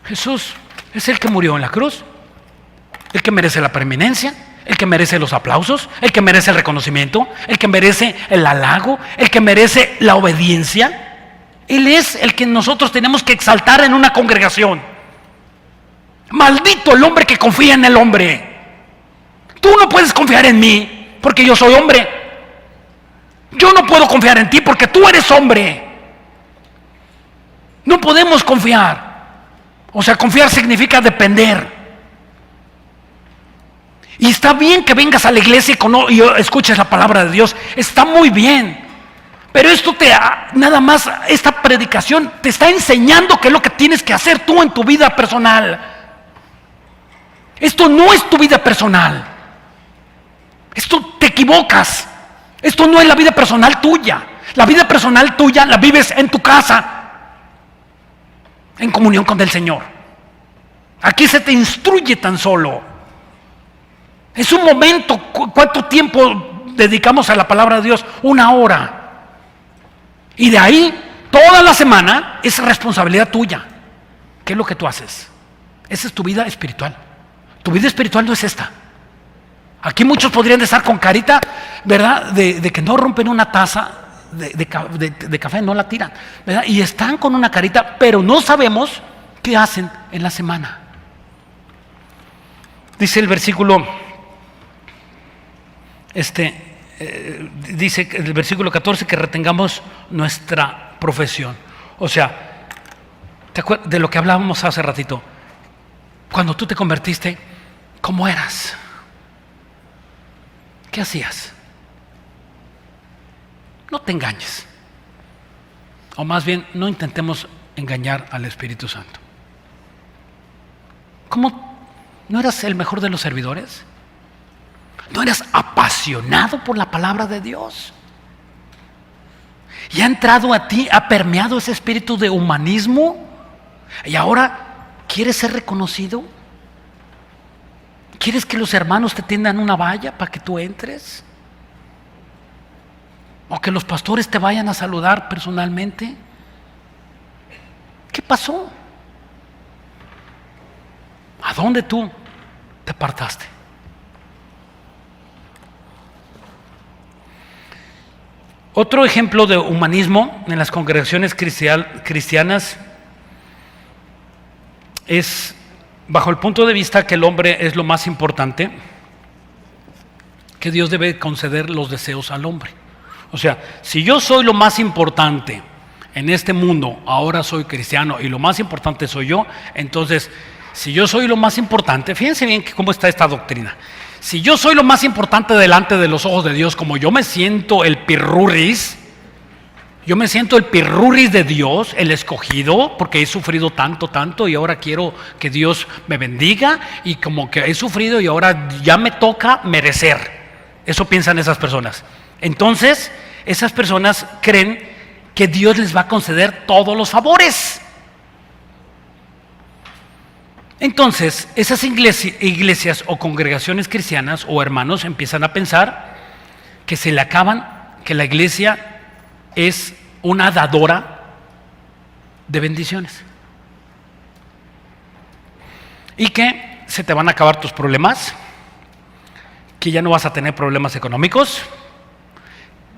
Jesús es el que murió en la cruz, el que merece la preeminencia, el que merece los aplausos, el que merece el reconocimiento, el que merece el halago, el que merece la obediencia. Él es el que nosotros tenemos que exaltar en una congregación. Maldito el hombre que confía en el hombre. Tú no puedes confiar en mí porque yo soy hombre. Yo no puedo confiar en ti porque tú eres hombre. No podemos confiar. O sea, confiar significa depender. Y está bien que vengas a la iglesia y escuches la palabra de Dios. Está muy bien. Pero nada más, esta predicación te está enseñando qué es lo que tienes que hacer tú en tu vida personal. Esto no es tu vida personal. Esto te equivocas. Esto no es la vida personal tuya. La vida personal tuya la vives en tu casa, en comunión con el Señor. Aquí se te instruye tan solo. Es un momento. ¿Cuánto tiempo dedicamos a la palabra de Dios? 1 hora. Y de ahí, toda la semana es responsabilidad tuya. ¿Qué es lo que tú haces? Esa es tu vida espiritual. Tu vida espiritual no es esta. Aquí muchos podrían estar con carita, ¿verdad? De que no rompen una taza de café, no la tiran, ¿verdad? Y están con una carita, pero no sabemos qué hacen en la semana. Dice el versículo, dice el versículo 14 que retengamos nuestra profesión. O sea, ¿te acuerdas de lo que hablábamos hace ratito? Cuando tú te convertiste, ¿cómo eras? ¿Qué hacías? No te engañes. O más bien, no intentemos engañar al Espíritu Santo. ¿Cómo? ¿No eras el mejor de los servidores? ¿No eras apasionado por la palabra de Dios? ¿Y ha entrado a ti, ha permeado ese espíritu de humanismo? ¿Y ahora quieres ser reconocido? ¿Quieres que los hermanos te tiendan una valla para que tú entres? ¿O que los pastores te vayan a saludar personalmente? ¿Qué pasó? ¿A dónde tú te apartaste? Otro ejemplo de humanismo en las congregaciones cristianas es, bajo el punto de vista que el hombre es lo más importante, que Dios debe conceder los deseos al hombre. O sea, si yo soy lo más importante en este mundo, ahora soy cristiano y lo más importante soy yo, entonces, si yo soy lo más importante, fíjense bien cómo está esta doctrina. Si yo soy lo más importante delante de los ojos de Dios, como yo me siento el pirurris, yo me siento el pirurris de Dios, el escogido, porque he sufrido tanto y ahora quiero que Dios me bendiga, y como que he sufrido y ahora ya me toca merecer. Eso piensan esas personas. Entonces, esas personas creen que Dios les va a conceder todos los favores. Entonces, esas iglesias o congregaciones cristianas o hermanos empiezan a pensar que se le acaban, que la iglesia es una dadora de bendiciones y que se te van a acabar tus problemas, que ya no vas a tener problemas económicos,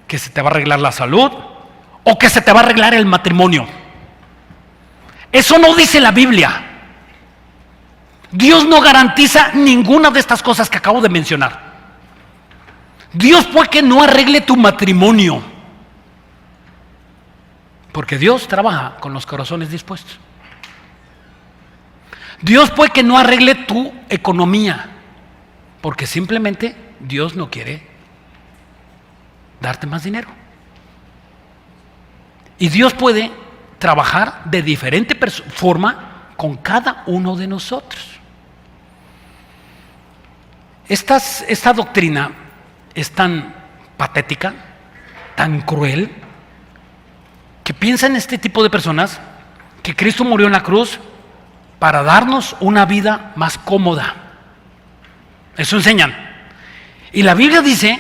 que se te va a arreglar la salud o que se te va a arreglar el matrimonio. Eso no dice la Biblia. Dios no garantiza ninguna de estas cosas que acabo de mencionar. Dios puede que no arregle tu matrimonio, porque Dios trabaja con los corazones dispuestos. Dios puede que no arregle tu economía, porque simplemente Dios no quiere darte más dinero. Y Dios puede trabajar de diferente forma con cada uno de nosotros. Esta doctrina es tan patética, tan cruel, que piensa en este tipo de personas que Cristo murió en la cruz para darnos una vida más cómoda. Eso enseñan. Y la Biblia dice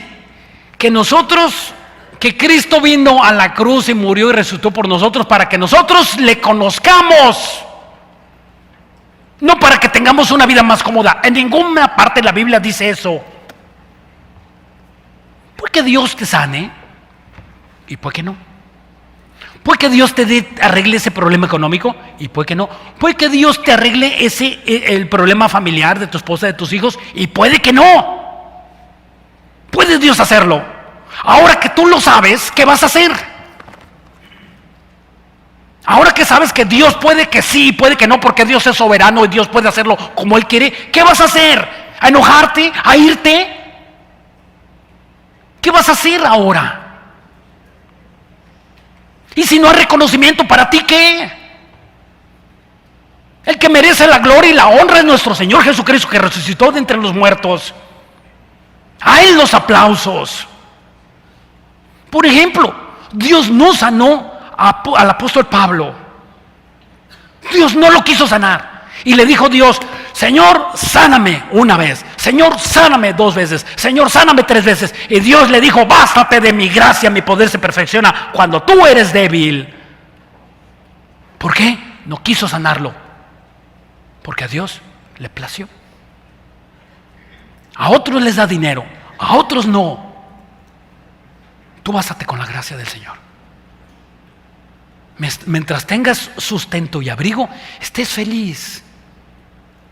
que Cristo vino a la cruz y murió y resucitó por nosotros para que nosotros le conozcamos, no para que tengamos una vida más cómoda. En ninguna parte de la Biblia dice eso. Puede que Dios te sane y puede que no. Puede que Dios te arregle ese problema económico y puede que no. Puede que Dios te arregle el problema familiar de tu esposa, de tus hijos, y puede que no. Puede Dios hacerlo. Ahora que tú lo sabes, ¿qué vas a hacer? Ahora que sabes que Dios puede que sí, puede que no, porque Dios es soberano y Dios puede hacerlo como Él quiere, ¿qué vas a hacer? ¿A enojarte? ¿A irte? ¿Qué vas a hacer ahora? Y si no hay reconocimiento, ¿para ti qué? El que merece la gloria y la honra es nuestro Señor Jesucristo, que resucitó de entre los muertos. A Él los aplausos. Por ejemplo, Dios no sanó al apóstol Pablo. Dios no lo quiso sanar. Y le dijo Dios: Señor, sáname una vez. Señor, sáname 2 veces. Señor, sáname 3 veces. Y Dios le dijo: bástate de mi gracia, mi poder se perfecciona cuando tú eres débil. ¿Por qué? No quiso sanarlo. Porque a Dios le plació. A otros les da dinero, a otros no. Tú bástate con la gracia del Señor. Mientras tengas sustento y abrigo, estés feliz.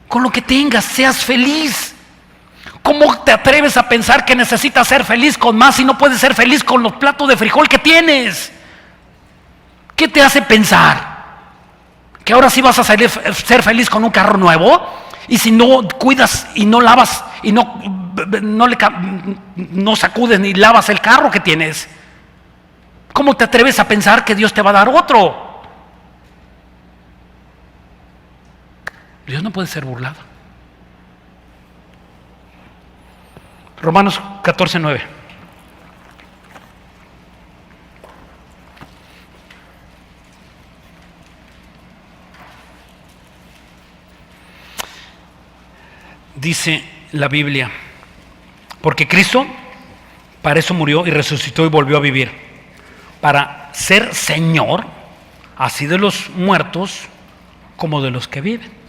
Con lo que tengas, seas feliz. ¿Cómo te atreves a pensar que necesitas ser feliz con más si no puedes ser feliz con los platos de frijol que tienes? ¿Qué te hace pensar que ahora sí vas a ser feliz con un carro nuevo? Y si no cuidas y no lavas y no sacudes ni lavas el carro que tienes, ¿cómo te atreves a pensar que Dios te va a dar otro? Dios no puede ser burlado. Romanos 14:9. Dice la Biblia: porque Cristo para eso murió y resucitó y volvió a vivir, para ser Señor así de los muertos como de los que viven.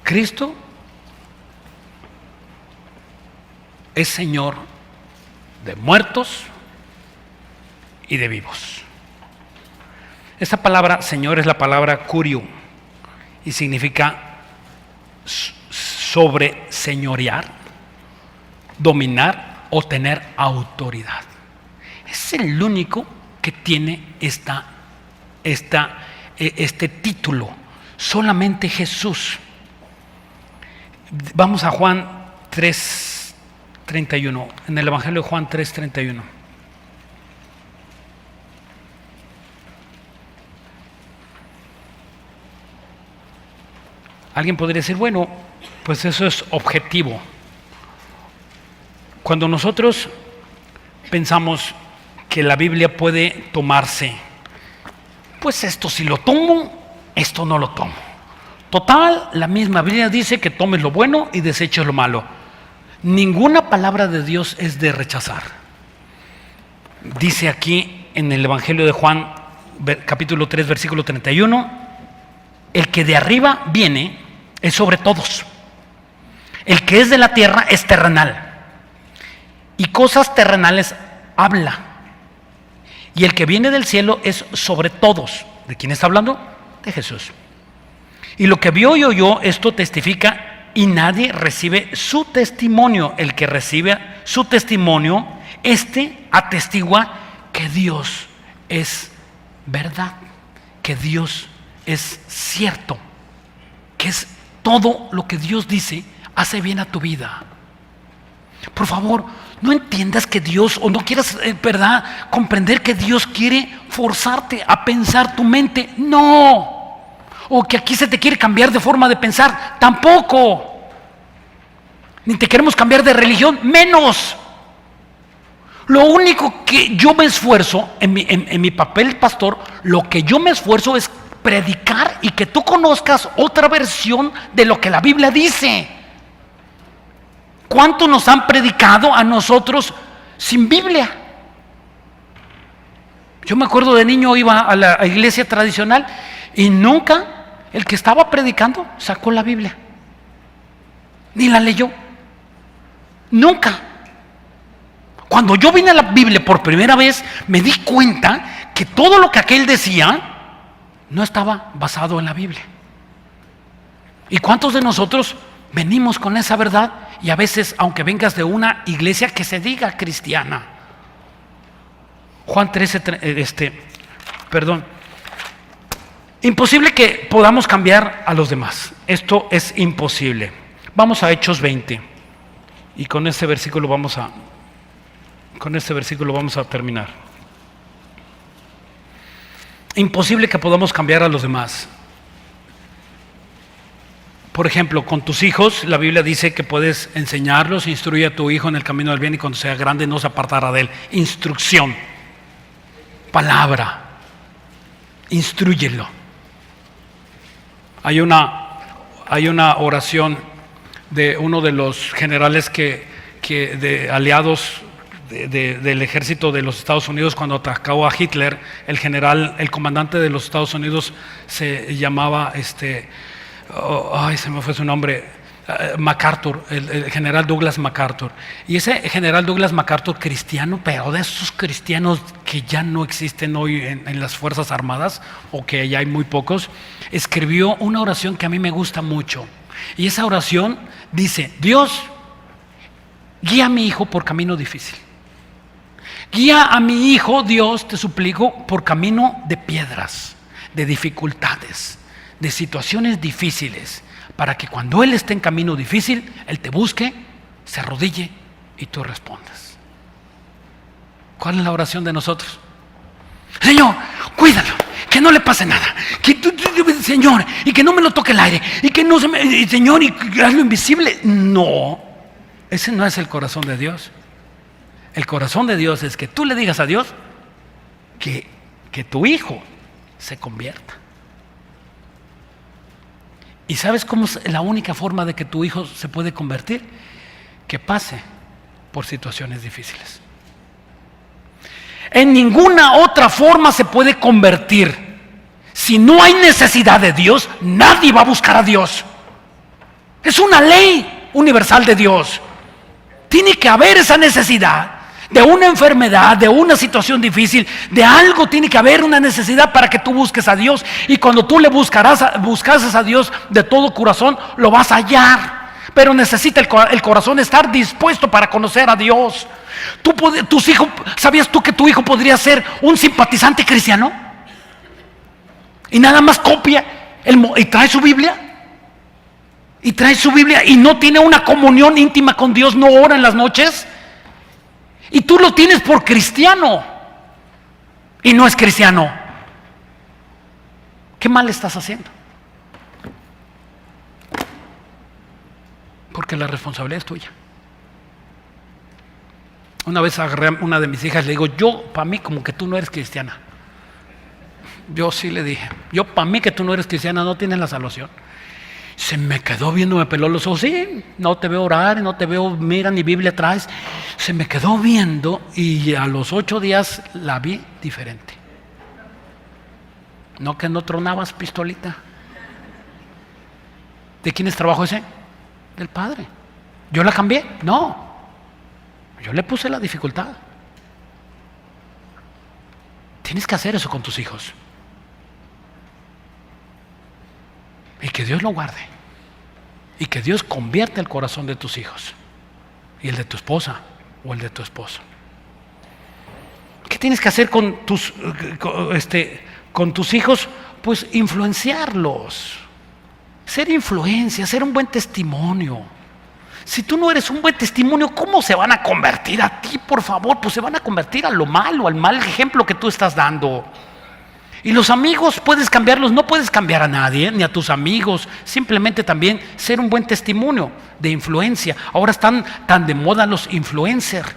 Cristo es Señor de muertos y de vivos. Esta palabra Señor es la palabra curio y significa sobreseñorear, dominar o tener autoridad. Es el único que tiene este título. Solamente Jesús. Vamos a Juan 3:31, en el Evangelio de Juan 3:31. Alguien podría decir: bueno, pues eso es objetivo. Cuando nosotros pensamos que la Biblia puede tomarse, pues esto sí lo tomo, esto no lo tomo. Total, la misma Biblia dice que tomes lo bueno y deseches lo malo. Ninguna palabra de Dios es de rechazar. Dice aquí en el Evangelio de Juan, capítulo 3, versículo 31, el que de arriba viene es sobre todos. El que es de la tierra es terrenal, y cosas terrenales habla. Y el que viene del cielo es sobre todos. ¿De quién está hablando? De Jesús. Y lo que vio y oyó, esto testifica, y nadie recibe su testimonio. El que recibe su testimonio, este atestigua que Dios es verdad, que Dios es cierto, que es todo lo que Dios dice hace bien a tu vida. Por favor, no entiendas que Dios, o no quieras, ¿verdad?, comprender que Dios quiere forzarte a pensar tu mente. No. O que aquí se te quiere cambiar de forma de pensar. Tampoco. Ni te queremos cambiar de religión. Menos. Lo único que yo me esfuerzo en mi papel pastor, lo que yo me esfuerzo es predicar y que tú conozcas otra versión de lo que la Biblia dice. ¿Cuántos nos han predicado a nosotros sin Biblia? Yo me acuerdo de niño, iba a la iglesia tradicional y nunca el que estaba predicando sacó la Biblia, ni la leyó. Nunca. Cuando yo vine a la Biblia por primera vez, me di cuenta que todo lo que aquel decía no estaba basado en la Biblia. ¿Y cuántos de nosotros venimos con esa verdad? Y a veces, aunque vengas de una iglesia que se diga cristiana. Juan 13, imposible que podamos cambiar a los demás. Esto es imposible. Vamos a Hechos 20. Y con este versículo vamos a terminar. Imposible que podamos cambiar a los demás. Por ejemplo, con tus hijos, la Biblia dice que puedes enseñarlos, instruye a tu hijo en el camino del bien y cuando sea grande no se apartará de él. Instrucción, palabra, instrúyelo. Hay una oración de uno de los generales de aliados del ejército de los Estados Unidos cuando atacó a Hitler. El comandante de los Estados Unidos se llamaba se me fue su nombre, MacArthur, el general Douglas MacArthur. Y ese general Douglas MacArthur, cristiano, pero de esos cristianos que ya no existen hoy en las Fuerzas Armadas, o que ya hay muy pocos, escribió una oración que a mí me gusta mucho. Y esa oración dice: Dios, guía a mi hijo por camino difícil. Guía a mi hijo, Dios, te suplico, por camino de piedras, de dificultades, de situaciones difíciles, para que cuando él esté en camino difícil, él te busque, se arrodille y tú respondas. ¿Cuál es la oración de nosotros? Señor, cuídalo, que no le pase nada, Señor, y que no me lo toque el aire, y que no se me, Señor, y hazlo invisible. No, ese no es el corazón de Dios. El corazón de Dios es que tú le digas a Dios que tu hijo se convierta. ¿Y sabes cómo es la única forma de que tu hijo se puede convertir? Que pase por situaciones difíciles. En ninguna otra forma se puede convertir. Si no hay necesidad de Dios, nadie va a buscar a Dios. Es una ley universal de Dios. Tiene que haber esa necesidad de una enfermedad, de una situación difícil, de algo. Tiene que haber una necesidad para que tú busques a Dios. Y cuando tú le buscases a Dios de todo corazón, lo vas a hallar. Pero necesita el corazón estar dispuesto para conocer a Dios. ¿Sabías tú que tu hijo podría ser un simpatizante cristiano? Y nada más copia y trae su Biblia. Y no tiene una comunión íntima con Dios, no ora en las noches. Y tú lo tienes por cristiano y no es cristiano. ¿Qué mal estás haciendo? Porque la responsabilidad es tuya. Una vez agarré a una de mis hijas, le digo: para mí como que tú no eres cristiana. Yo sí le dije. Yo, para mí que tú no eres cristiana, no tienes la salvación. Se me quedó viendo, me peló los ojos. Sí, no te veo orar, no te veo, mira, ni Biblia traes. Se me quedó viendo y a los 8 días la vi diferente. No que no tronabas pistolita. ¿De quién es trabajo ese? Del Padre. ¿Yo la cambié? No. Yo le puse la dificultad. Tienes que hacer eso con tus hijos. Y que Dios lo guarde. Y que Dios convierta el corazón de tus hijos. Y el de tu esposa o el de tu esposo. ¿Qué tienes que hacer con tus hijos? Pues influenciarlos. Ser influencia, ser un buen testimonio. Si tú no eres un buen testimonio, ¿cómo se van a convertir a ti, por favor? Pues se van a convertir a lo malo, al mal ejemplo que tú estás dando. Y los amigos, puedes cambiarlos, no puedes cambiar a nadie, ni a tus amigos. Simplemente también ser un buen testimonio de influencia. Ahora están tan de moda los influencers,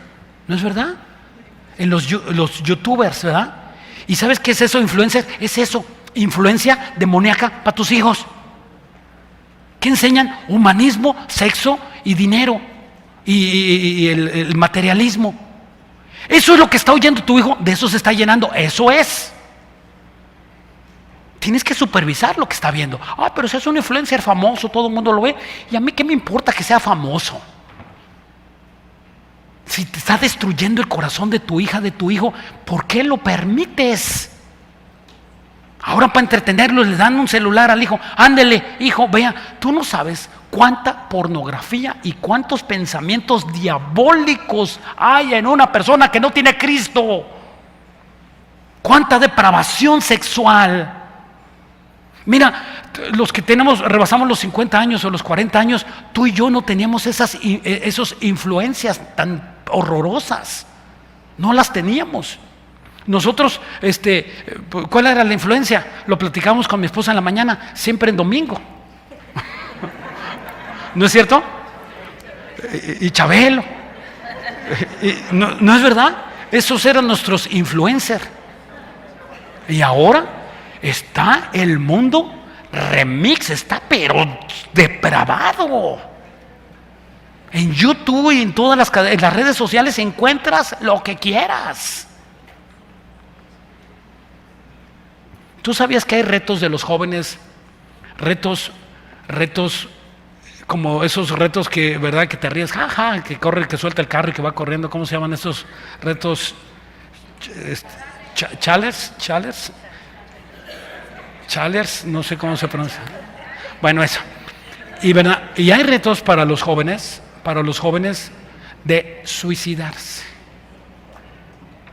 ¿no es verdad? En los youtubers, ¿verdad? ¿Y sabes qué es eso, influencer? Es eso, influencia demoníaca para tus hijos. ¿Qué enseñan? Humanismo, sexo y dinero y el materialismo. Eso es lo que está oyendo tu hijo, de eso se está llenando, eso es. Tienes que supervisar lo que está viendo. Pero si es un influencer famoso, todo el mundo lo ve, y a mí qué me importa que sea famoso. Si te está destruyendo el corazón de tu hija, de tu hijo, ¿por qué lo permites? Ahora para entretenerlo le dan un celular al hijo. Ándele, hijo, vea, tú no sabes cuánta pornografía y cuántos pensamientos diabólicos hay en una persona que no tiene a Cristo. Cuánta depravación sexual. Mira, los que rebasamos los 50 años o los 40 años, tú y yo no teníamos esas influencias tan horrorosas. No las teníamos. Nosotros, ¿cuál era la influencia? Lo platicamos con mi esposa en la mañana, siempre en domingo. ¿No es cierto? Y Chabelo. ¿No es verdad? Esos eran nuestros influencers. Y ahora está el mundo remix, está pero depravado. En YouTube y en todas en las redes sociales encuentras lo que quieras. ¿Tú sabías que hay retos de los jóvenes? Retos como esos retos que, ¿verdad? Que te ríes, jaja, que corre, que suelta el carro y que va corriendo. ¿Cómo se llaman esos retos? Challers, no sé cómo se pronuncia. Bueno, eso. Y, ¿verdad? Y hay retos para los jóvenes de suicidarse.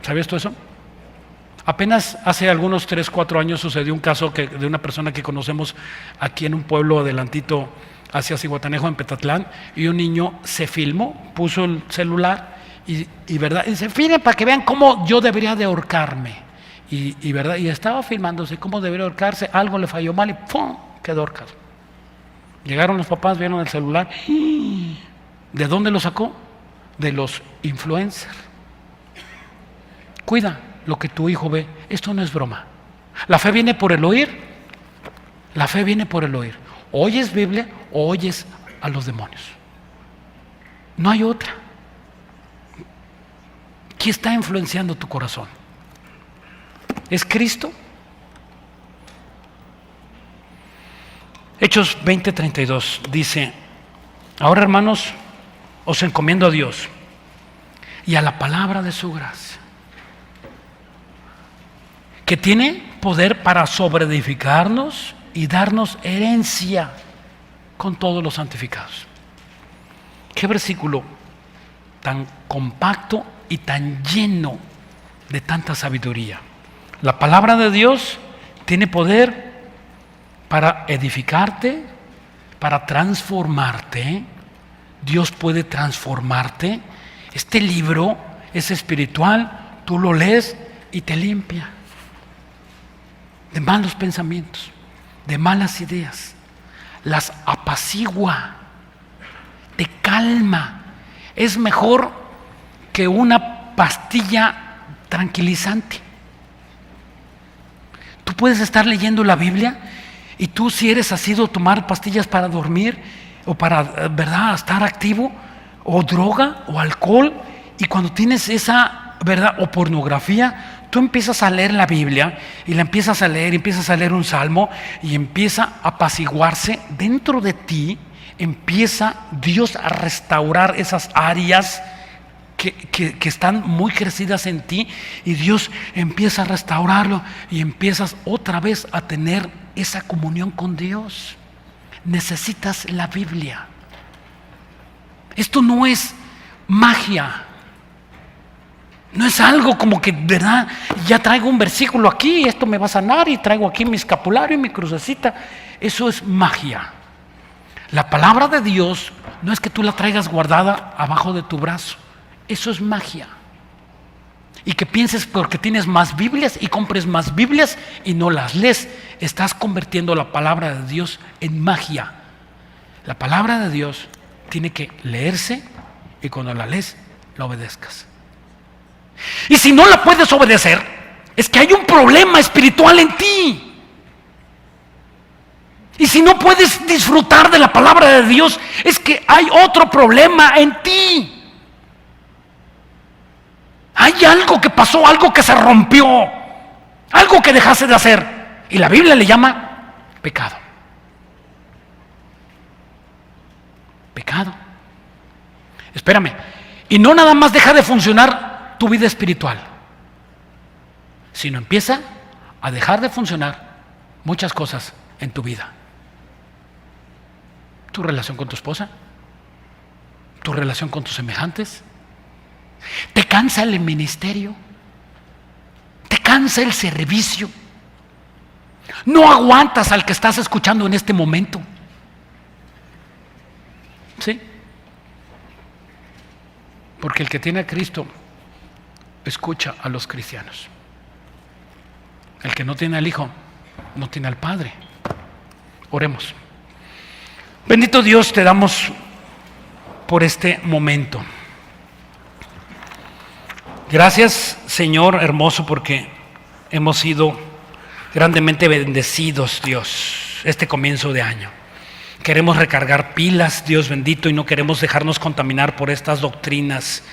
¿Sabías tú eso? Apenas hace algunos 3, 4 años sucedió un caso de una persona que conocemos aquí en un pueblo adelantito hacia Zihuatanejo, en Petatlán, y un niño se filmó, puso el celular y ¿verdad? Y dice, miren para que vean cómo yo debería de ahorcarme. Y ¿verdad? Y estaba filmándose cómo debería ahorcarse, algo le falló mal y ¡pum! Quedó ahorcado. Llegaron los papás, vieron el celular. ¿De dónde lo sacó? De los influencers. Cuida lo que tu hijo ve. Esto no es broma. La fe viene por el oír. La fe viene por el oír. Oyes Biblia o oyes a los demonios. No hay otra. ¿Qué está influenciando tu corazón? ¿Es Cristo? Hechos 20:32 dice: ahora, hermanos, os encomiendo a Dios y a la palabra de su gracia, que tiene poder para sobreedificarnos y darnos herencia con todos los santificados. Qué versículo tan compacto y tan lleno de tanta sabiduría. La palabra de Dios tiene poder para edificarte, para transformarte. Dios puede transformarte. Este libro es espiritual, tú lo lees y te limpia de malos pensamientos, de malas ideas, las apacigua, te calma. Es mejor que una pastilla tranquilizante. Tú puedes estar leyendo la Biblia y tú, si eres asiduo a tomar pastillas para dormir o para, ¿verdad?, estar activo, o droga o alcohol, y cuando tienes esa, ¿verdad?, o pornografía, tú empiezas a leer la Biblia y la empiezas a leer un salmo y empieza a apaciguarse dentro de ti. Empieza Dios a restaurar esas áreas que están muy crecidas en ti, y Dios empieza a restaurarlo y empiezas otra vez a tener esa comunión con Dios. Necesitas la Biblia. Esto no es magia. No es algo como que, ¿verdad?, ya traigo un versículo aquí, esto me va a sanar, y traigo aquí mi escapulario y mi crucecita. Eso es magia. La palabra de Dios no es que tú la traigas guardada abajo de tu brazo. Eso es magia. Y que pienses porque tienes más Biblias y compres más Biblias y no las lees, estás convirtiendo la palabra de Dios en magia. La palabra de Dios tiene que leerse, y cuando la lees, la obedezcas. Y si no la puedes obedecer, es que hay un problema espiritual en ti. Y si no puedes disfrutar de la palabra de Dios, es que hay otro problema en ti. Hay algo que pasó, algo que se rompió, algo que dejaste de hacer. Y la Biblia le llama pecado. Pecado. Espérame. Y no nada más deja de funcionar tu vida espiritual, sino empieza a dejar de funcionar muchas cosas en tu vida. Tu relación con tu esposa, tu relación con tus semejantes. Te cansa el ministerio, te cansa el servicio, no aguantas al que estás escuchando en este momento. ¿Sí? Porque el que tiene a Cristo escucha a los cristianos. El que no tiene al Hijo no tiene al Padre. Oremos. Bendito Dios, te damos por este momento. Gracias, Señor hermoso, porque hemos sido grandemente bendecidos, Dios, este comienzo de año. Queremos recargar pilas, Dios bendito, y no queremos dejarnos contaminar por estas doctrinas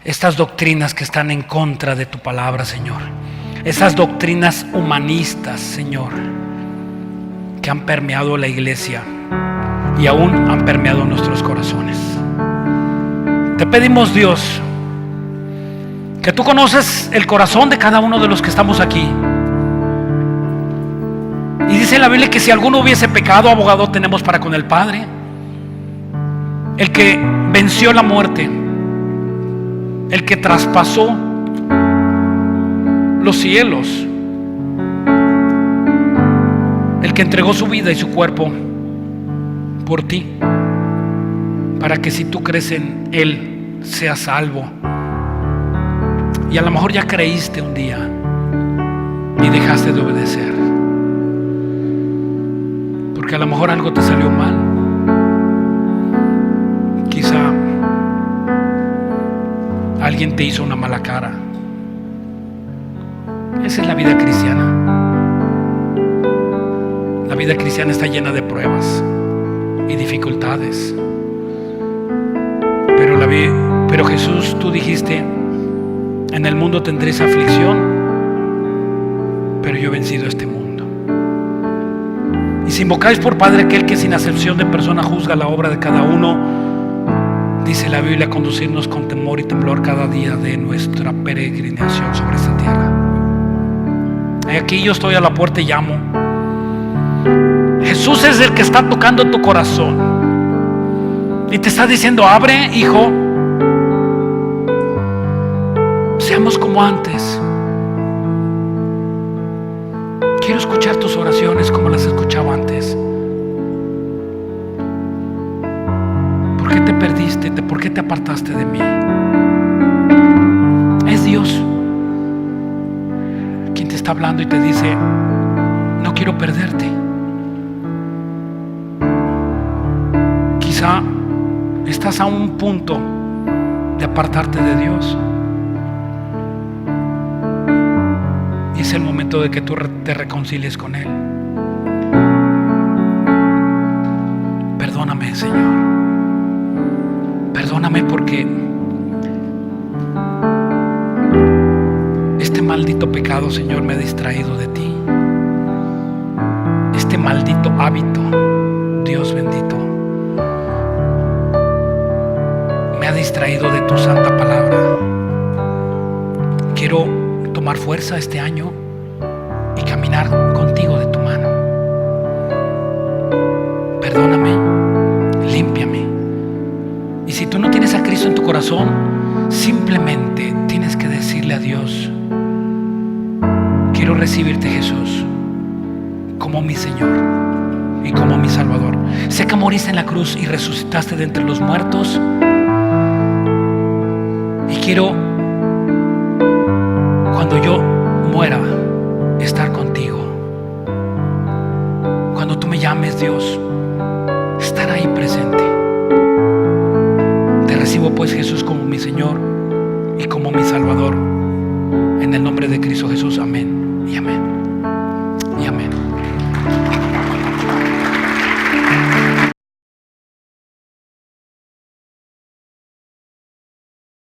que están en contra de tu palabra, Señor. Esas doctrinas humanistas, Señor, que han permeado la iglesia y aún han permeado nuestros corazones. Te pedimos, Dios, que tú conoces el corazón de cada uno de los que estamos aquí. Y dice la Biblia que si alguno hubiese pecado, abogado tenemos para con el Padre. El que venció la muerte, el que traspasó los cielos, el que entregó su vida y su cuerpo por ti, para que si tú crees en Él, seas salvo. Y a lo mejor ya creíste un día y dejaste de obedecer, porque a lo mejor algo te salió mal. Quizá alguien te hizo una mala cara. Esa es la vida cristiana. La vida cristiana está llena de pruebas y dificultades. Pero Jesús, tú dijiste: en el mundo tendréis aflicción, pero yo he vencido este mundo. Y si invocáis por Padre aquel que sin acepción de persona juzga la obra de cada uno, dice la Biblia, conducirnos con temor y temblor cada día de nuestra peregrinación sobre esta tierra. Aquí yo estoy a la puerta y llamo. Jesús es el que está tocando tu corazón y te está diciendo: abre, hijo, seamos como antes. Quiero escuchar tus oraciones como las escuchaba antes. ¿Por qué te perdiste? ¿Por qué te apartaste de mí? Es Dios quien te está hablando y te dice: no quiero perderte. Quizá estás a un punto de apartarte de Dios. Y es es el momento de que tú te reconcilies con Él. Perdóname, Señor. Perdóname porque este maldito pecado, Señor, me ha distraído de ti. Este maldito hábito, Dios bendito, me ha distraído de tu santa palabra. Quiero tomar fuerza este año y caminar contigo de tu mano. Perdóname, límpiame. Y si tú no tienes a Cristo en tu corazón, simplemente tienes que decirle a Dios: quiero recibirte, Jesús, como mi Señor y como mi Salvador. Sé que moriste en la cruz y resucitaste de entre los muertos, y quiero, cuando yo muera, estar contigo. Cuando tú me llames, Dios, estar ahí presente. Te recibo pues, Jesús, como mi Señor y como mi Salvador. En el nombre de Cristo Jesús, amén.